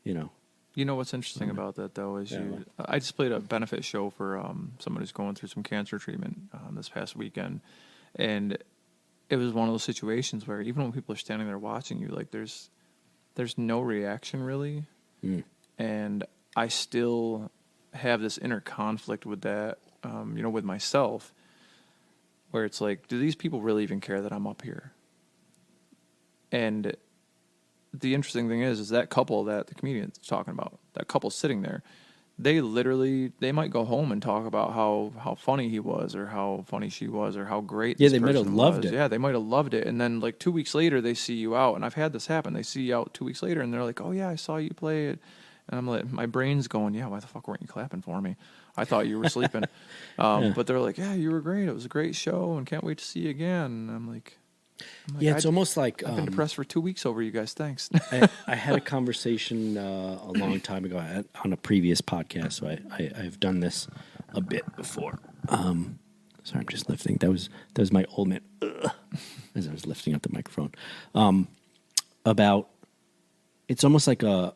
you know? You know what's interesting about that though is I just played a benefit show for someone who's going through some cancer treatment this past weekend, and it was one of those situations where even when people are standing there watching you, like there's no reaction really, and I still have this inner conflict with that. You know, with myself, where it's like, do these people really even care that I'm up here? And the interesting thing is that couple that the comedian's talking about, that couple sitting there, they might go home and talk about how funny he was, or how funny she was, or how great this they might have person loved was. it. Yeah, they might have loved it. And then like 2 weeks later, they see you out, and I've had this happen. They see you out 2 weeks later, and they're like, oh yeah, I saw you play it. And I'm like, my brain's going, yeah, why the fuck weren't you clapping for me? I thought you were sleeping. But they're like, yeah, you were great. It was a great show, and can't wait to see you again. And I'm like, Yeah, it's almost like I've been depressed for 2 weeks over you guys. Thanks. I had a conversation a long time ago on a previous podcast, so I've done this a bit before. Sorry, I'm just lifting. That was my old man as I was lifting up the microphone. About it's almost like a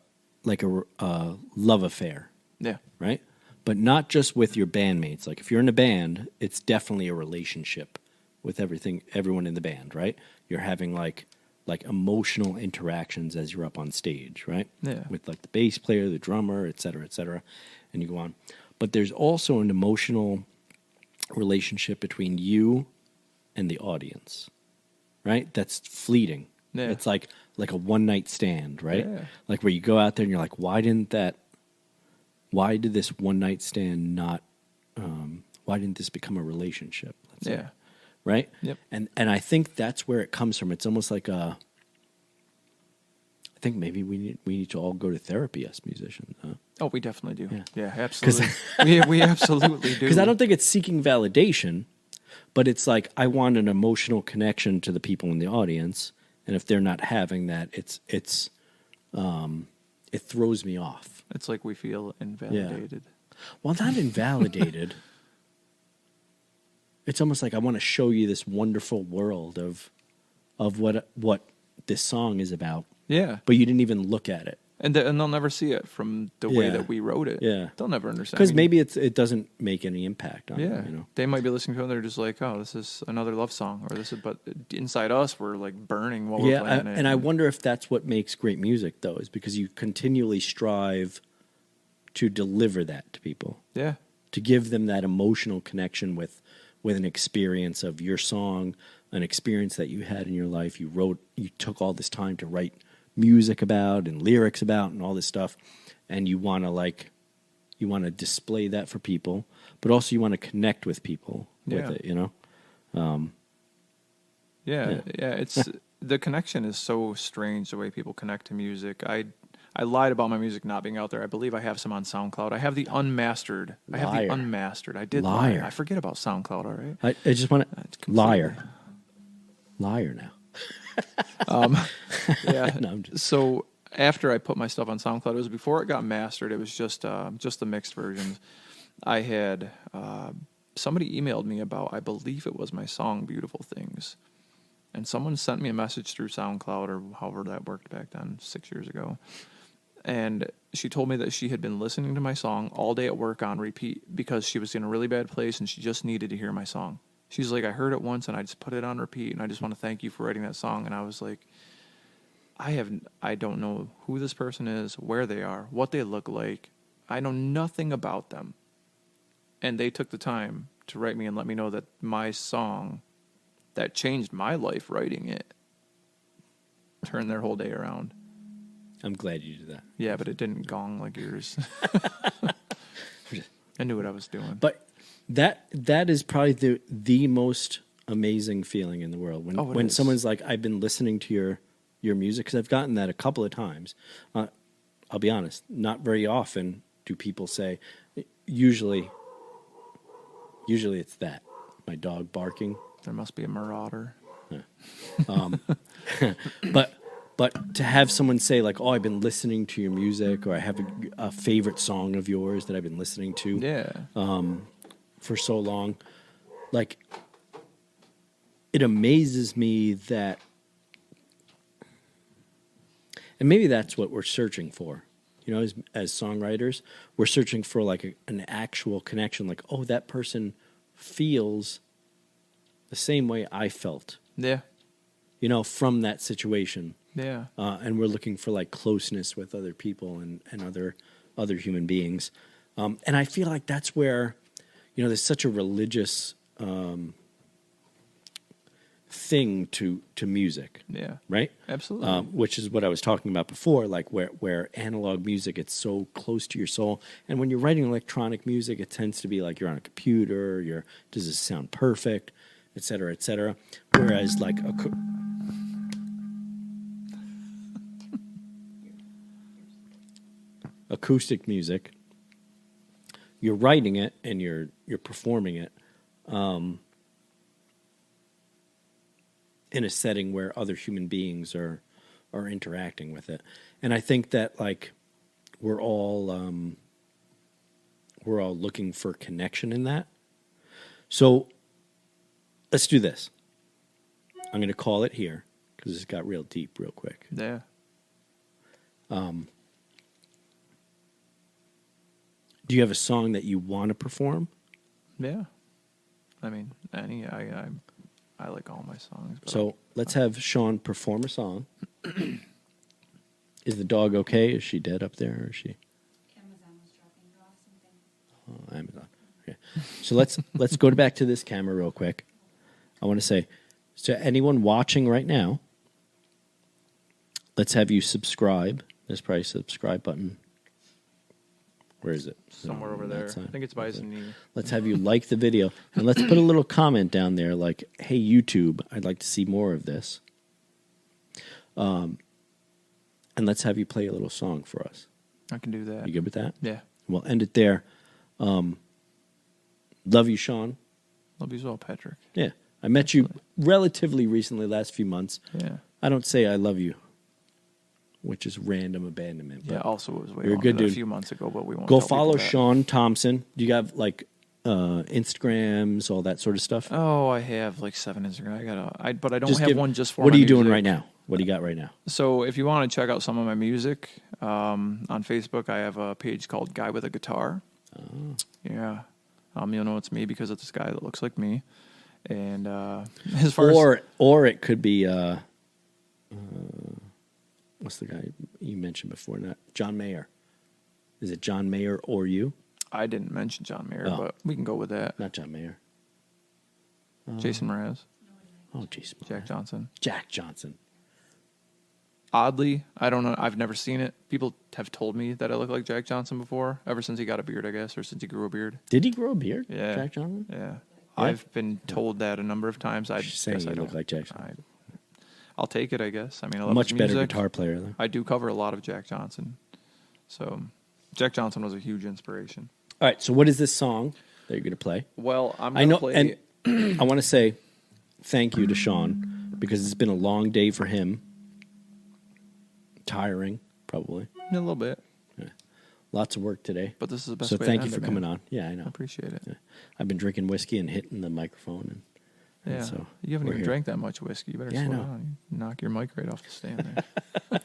love affair, Yeah. right? But not just with your bandmates. Like if you're in a band, it's definitely a relationship with everyone in the band, right? You're having like emotional interactions as you're up on stage, right? Yeah. With like the bass player, the drummer, et cetera, and you go on. But there's also an emotional relationship between you and the audience, right? That's fleeting. Yeah. It's like a one night stand, right? Yeah. Like where you go out there and you're like, why did this one night stand not? Why didn't this become a relationship? Let's say, right? Yep. And I think that's where it comes from. It's almost like I think maybe we need to all go to therapy as musicians. Huh? Oh, we definitely do. Yeah. Yeah, absolutely. we absolutely do. Because I don't think it's seeking validation, but it's like I want an emotional connection to the people in the audience, and if they're not having that, it throws me off. It's like we feel invalidated. Well, not invalidated. It's almost like I want to show you this wonderful world of what this song is about. Yeah. But you didn't even look at it. And they'll never see it from the way that we wrote it. Yeah. They'll never understand. Because maybe it doesn't make any impact on yeah. them, you know. They might be listening to it and they're just like, oh, this is another love song. Or this is, but inside us, we're like burning while we're playing it. And I wonder if that's what makes great music, though, is because you continually strive to deliver that to people. Yeah. To give them that emotional connection with an experience of your song, an experience that you had in your life. You took all this time to write music about and lyrics about and all this stuff, and you want to display that for people, but also you want to connect with people with it, you know? Yeah. It's the connection is so strange, the way people connect to music. I lied about my music not being out there. I believe I have some on SoundCloud. I have the unmastered. Liar. I have the unmastered. I did Liar. lie. I forget about SoundCloud, all right? I just want to... completely- Liar now. Yeah. No, I'm just... So after I put my stuff on SoundCloud, it was before it got mastered. It was just the mixed versions. I had somebody emailed me about, I believe it was my song "Beautiful Things," and someone sent me a message through SoundCloud or however that worked back then, 6 years ago. And she told me that she had been listening to my song all day at work on repeat because she was in a really bad place and she just needed to hear my song. She's like, I heard it once and I just put it on repeat and I just want to thank you for writing that song. And I was like, I don't know who this person is, where they are, what they look like. I know nothing about them. And they took the time to write me and let me know that my song that changed my life writing it turned their whole day around. I'm glad you did that. Yeah, but it didn't gong like yours. I knew what I was doing. But that is probably the most amazing feeling in the world when someone's like, I've been listening to your music, because I've gotten that a couple of times. I'll be honest, not very often do people say. Usually it's that my dog barking. There must be a marauder. Yeah. But to have someone say like, "Oh, I've been listening to your music," or "I have a favorite song of yours that I've been listening to for so long," like it amazes me that, and maybe that's what we're searching for, you know, as songwriters, we're searching for like an actual connection, like, oh, that person feels the same way I felt, you know, from that situation. Yeah. And we're looking for like closeness with other people and other human beings. And I feel like that's where, you know, there's such a religious thing to music. Yeah. Right? Absolutely. Which is what I was talking about before, like where analog music, it's so close to your soul. And when you're writing electronic music, it tends to be like you're on a computer, does this sound perfect, et cetera, et cetera. Whereas like acoustic music, you're writing it and you're performing it in a setting where other human beings are interacting with it. And I think that like we're all looking for connection in that. So let's do this. I'm going to call it here because this got real deep real quick. Yeah. Do you have a song that you want to perform? Yeah. I mean, I like all my songs. But So let's have Shawn perform a song. Is the dog okay? Is she dead up there? Or is she? Amazon was dropping her off something. Oh, Amazon. Okay. So let's go back to this camera real quick. I want to say to anyone watching right now, let's have you subscribe. There's probably a subscribe button. Where is it? somewhere over On there. that side. I think it's by his knee. Let's have you like the video and let's put a little comment down there like, "Hey YouTube, I'd like to see more of this." And let's have you play a little song for us. I can do that. You good with that? Yeah. We'll end it there. Love you, Shawn. Love you as well, Patrick. Yeah. I met you relatively recently, last few months. Yeah. I don't say I love you, which is random abandonment. Yeah. But Also, it was way you're a longer good than a dude. few months ago, but we won't go tell people follow that. Shawn Thompson. Do you have like Instagrams, all that sort of stuff? Oh, I have like 7 Instagram. But I don't have give- one just for. What my are you doing music. right now? What do you got right now? So if you want to check out some of my music, on Facebook, I have a page called Guy with a Guitar. Oh. Yeah. You'll know it's me because it's this guy that looks like me. And as far as Or it could be what's the guy you mentioned before? Not John Mayer. Is it John Mayer or you? I didn't mention John Mayer, Oh. but we can go with that. Not John Mayer. Jason Mraz, Oh, jeez. Jack Johnson. Jack Johnson. Oddly, I don't know. I've never seen it. People have told me that I look like Jack Johnson before, ever since he got a beard, I guess, or since he grew a beard. Did he grow a beard? Yeah. Jack Johnson? Yeah. I've been told that a number of times. I She's saying guess I you don't look like Jack Johnson. I'll take it, I guess. I mean, I love Much his better music. guitar player, though. I do cover a lot of Jack Johnson. So, Jack Johnson was a huge inspiration. All right, so what is this song that you're going to play? Well, I'm I going to know, play... and I want to say thank you to Shawn because it's been a long day for him. Tiring, probably. a little bit, Lots of work today. but this is the best So way thank to you end for it, coming man. on. Yeah, I know. I appreciate it. I've been drinking whiskey and hitting the microphone. And Yeah. so you haven't we're even here. drank that much whiskey. You better Yeah, I slow know. down. You knock your mic right off the stand there.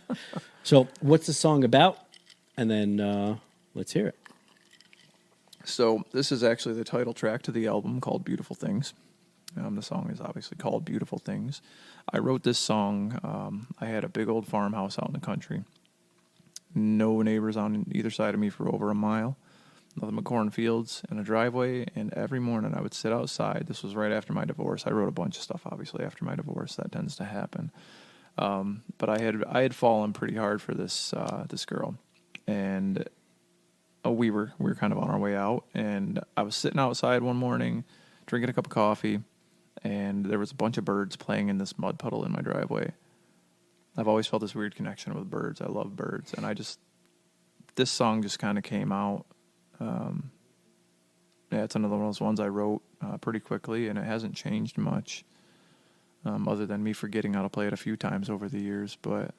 So what's the song about? And then let's hear it. So this is actually the title track to the album called Beautiful Things. The song is obviously called Beautiful Things. I wrote this song. I had a big old farmhouse out in the country. No neighbors on either side of me for over a mile. Nothing but cornfields and a driveway. And every morning I would sit outside. This was right after my divorce. I wrote a bunch of stuff, obviously, after my divorce. That tends to happen. But I had fallen pretty hard for this girl. And we were kind of on our way out, and I was sitting outside one morning, drinking a cup of coffee, and there was a bunch of birds playing in this mud puddle in my driveway. I've always felt this weird connection with birds. I love birds, and this song just kind of came out. Yeah, it's another one of those ones I wrote pretty quickly, and it hasn't changed much, other than me forgetting how to play it a few times over the years. But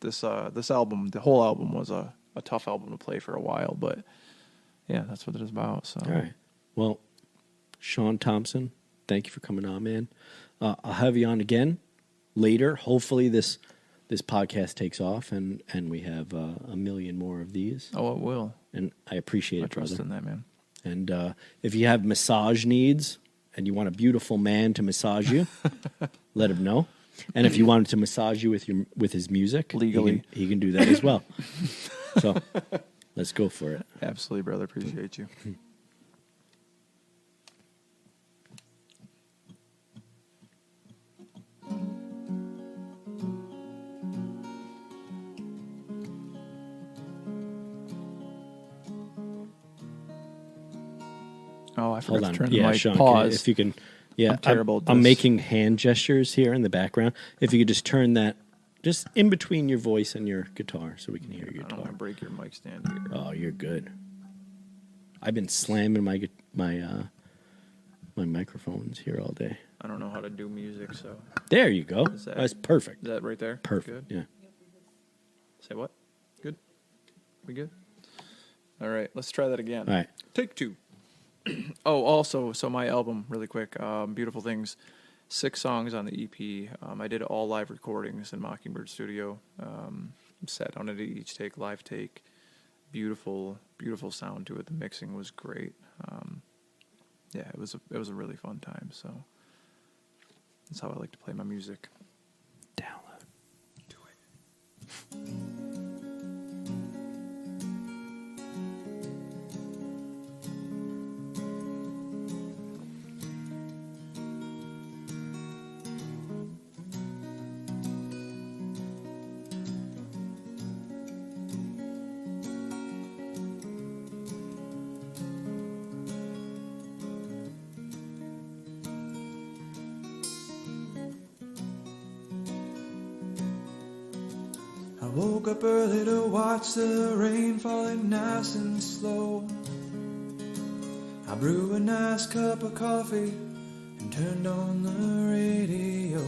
this album, the whole album, was a tough album to play for a while, but yeah, that's what it is about. So, All right. Well, Shawn Thompson, thank you for coming on, man. I'll have you on again later. Hopefully this podcast takes off and we have a million more of these. Oh, it will. And I appreciate I it, trust brother. in that, man. And if you have massage needs and you want a beautiful man to massage you, let him know. And if you wanted to massage you with his music, Legally. he can do that as well. So let's go for it. Absolutely, brother. Appreciate you. Oh, I Hold forgot on. to turn the Yeah, mic. Shawn, Pause. if you can. Yeah, I'm terrible at I'm this. making hand gestures here in the background. If you could just turn that just in between your voice and your guitar so we can hear your I don't want guitar. to break your mic stand here. Oh, you're good. I've been slamming my microphones here all day. I don't know how to do music, so There you go. Is that- That's perfect. is that right there? Perfect. Good. Yeah. Say what? Good. We good? All right, let's try that again. All right. Take 2. Oh, also, so my album, really quick, Beautiful Things, 6 songs on the EP. I did all live recordings in Mockingbird Studio. Sat on it each take, live take. Beautiful, beautiful sound to it. The mixing was great. Yeah, it was a really fun time. So that's how I like to play my music. Download. Do it. I woke up early to watch the rain falling nice and slow. I brewed a nice cup of coffee and turned on the radio.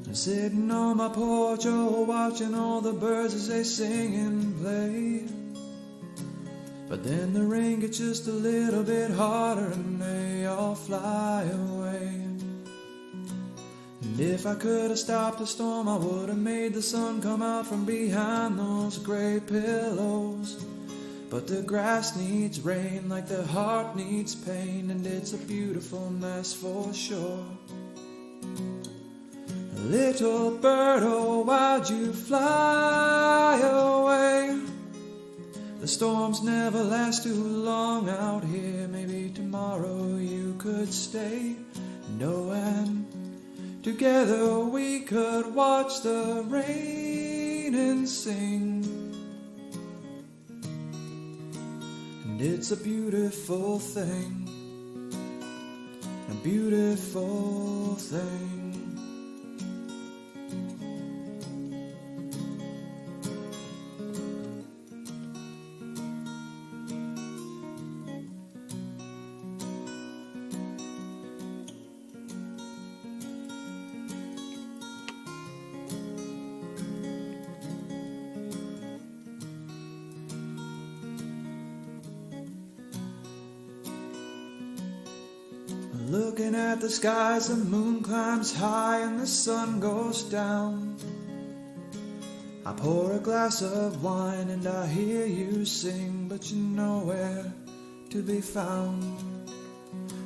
I'm sitting on my porch, oh, watching all the birds as they sing and play. But then the rain gets just a little bit harder and they all fly away. And if I could have stopped the storm, I would have made the sun come out from behind those gray pillows. But the grass needs rain like the heart needs pain, and it's a beautiful mess for sure. Little bird, oh, why'd you fly away? The storms never last too long out here. Maybe tomorrow you could stay. No, and together we could watch the rain and sing. And it's a beautiful thing, a beautiful thing. Looking at the skies, the moon climbs high and the sun goes down. I pour a glass of wine and I hear you sing, but you're nowhere to be found.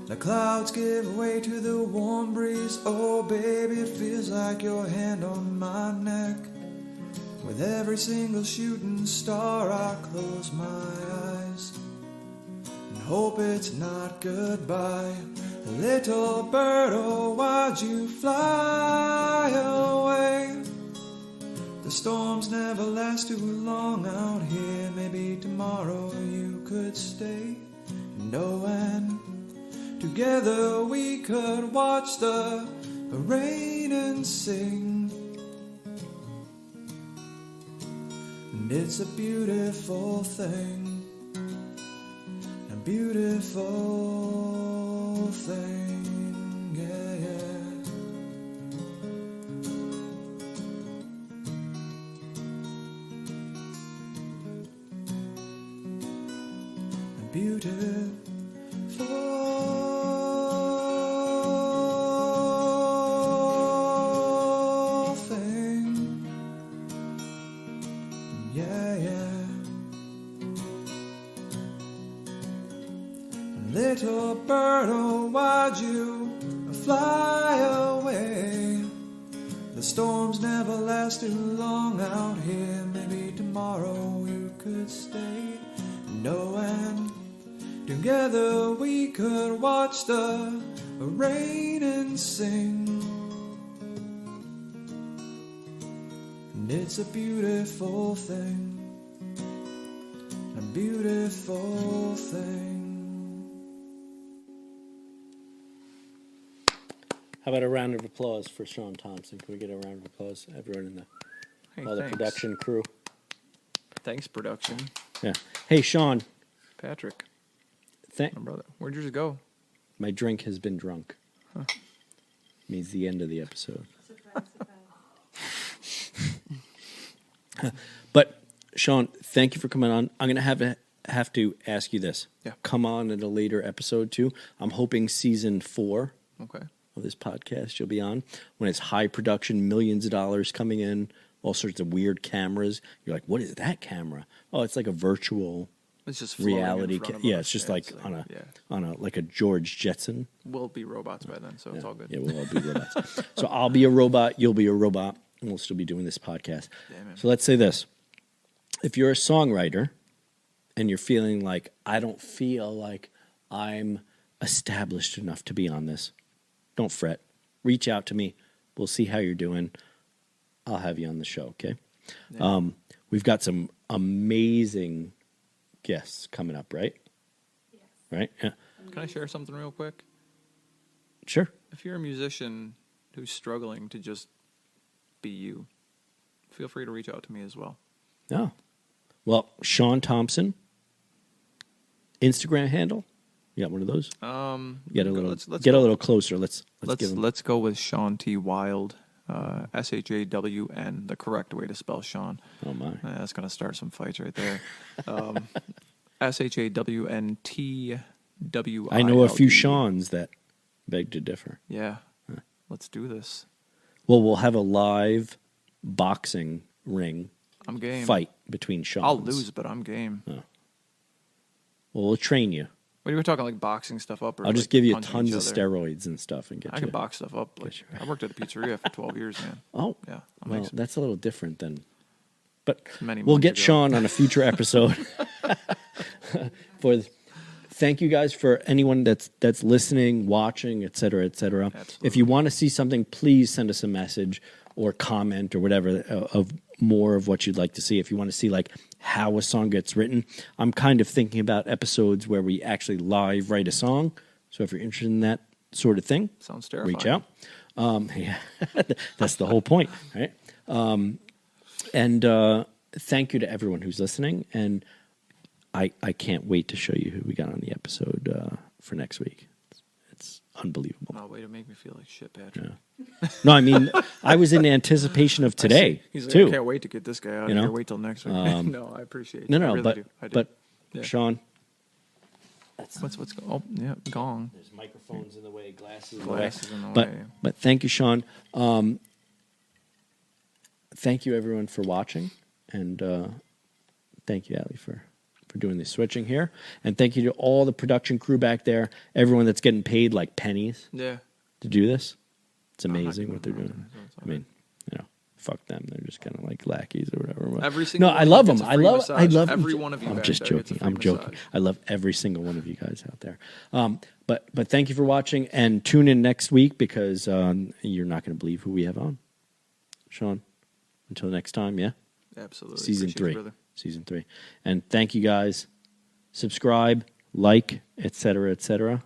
The clouds give way to the warm breeze. Oh baby, it feels like your hand on my neck. With every single shooting star I close my eyes and hope it's not goodbye. Little bird, oh, why'd you fly away? The storms never last too long out here. Maybe tomorrow you could stay. No, and together we could watch the rain and sing. And it's a beautiful thing, a beautiful thing, yeah, yeah. A beautiful thing, yeah, yeah. Little bird, oh, why'd you fly away? The storms never last too long out here. Maybe tomorrow you could stay. No, and together we could watch the rain and sing. And it's a beautiful thing, a beautiful thing. How about a round of applause for Shawn Thompson? Can we get a round of applause? Everyone in all the production crew. Thanks, production. Yeah. Hey, Shawn. Patrick, my brother. Where'd yours go? My drink has been drunk. Huh. Means the end of the episode. Surprise, surprise. But, Shawn, thank you for coming on. I'm going to have to ask you this. Yeah. Come on in a later episode, too. I'm hoping season 4 Okay. of this podcast you'll be on. When it's high production, millions of dollars coming in, all sorts of weird cameras. You're like, what is that camera? Oh, it's like a virtual It's just floating in reality. front of Yeah, us. it's just Yeah, like it's on a like a George Jetson. We'll be robots by then, so it's all good. Yeah, we'll all be robots. So I'll be a robot, you'll be a robot, and we'll still be doing this podcast. Yeah, man. So let's say this. If you're a songwriter and you're feeling like, I don't feel like I'm established enough to be on this, don't fret. Reach out to me. We'll see how you're doing. I'll have you on the show, okay? Yeah. We've got some amazing guests coming up, right? Yes. Right? Yeah. Can I share something real quick? Sure. If you're a musician who's struggling to just be you, feel free to reach out to me as well. Yeah. Well, Shawn Thompson, Instagram handle. You got one of those? Get a little, let's get go- a little closer. Let's give him. Let's go with Shawn T. Wild, SHAWN, the correct way to spell Shawn. Oh my! That's gonna start some fights right there. SHAWNTWILD. I know a few Shawns that beg to differ. Yeah, let's do this. Well, we'll have a live boxing ring I'm game. fight between Shawns. I'll lose, but I'm game. Well, we'll train you. What are you talking like boxing stuff up? Or I'll just like give you punching tons each of other? steroids and stuff and get I you. can box stuff up. Like, I worked at a pizzeria for 12 years, man. Oh, Yeah, that well, makes that's a little different than. But Many we'll months get ago. Shawn on a future episode. Thank you guys for anyone that's listening, watching, et cetera, et cetera. Absolutely. If you want to see something, please send us a message or comment or whatever of more of what you'd like to see. If you want to see like how a song gets written, I'm kind of thinking about episodes where we actually live write a song. So if you're interested in that sort of thing, Sounds terrifying. reach out. Yeah, that's the whole point, right? And thank you to everyone who's listening. And I can't wait to show you who we got on the episode for next week. It's unbelievable. No, way to make me feel like shit, Patrick. Yeah. No, I mean, I was in anticipation of today, He's like, too. I can't wait to get this guy out You of know? here. Wait till next week. No, I appreciate it. No, I no, really do. I do. but Yeah. Shawn. What's oh yeah, gong. There's microphones in the way, glasses Glasses in the but, way. But thank you, Shawn. Thank you, everyone, for watching. And thank you, Allie, for doing the switching here. And thank you to all the production crew back there, everyone that's getting paid like pennies Yeah. to do this. It's I'm not amazing giving what they're them doing. money, so it's all I mean, fuck them. They're just kind of like lackeys or whatever. Every single no, one I of love you them. gets a I free love massage. them. Every one of you I'm back just there gets a joking. free I'm joking. massage. I love every single one of you guys out there. But thank you for watching and tune in next week because you're not going to believe who we have on. Shawn, until next time, yeah? Absolutely. Season Appreciate 3. you, brother. Season 3. And thank you guys. Subscribe, like, etc., etc.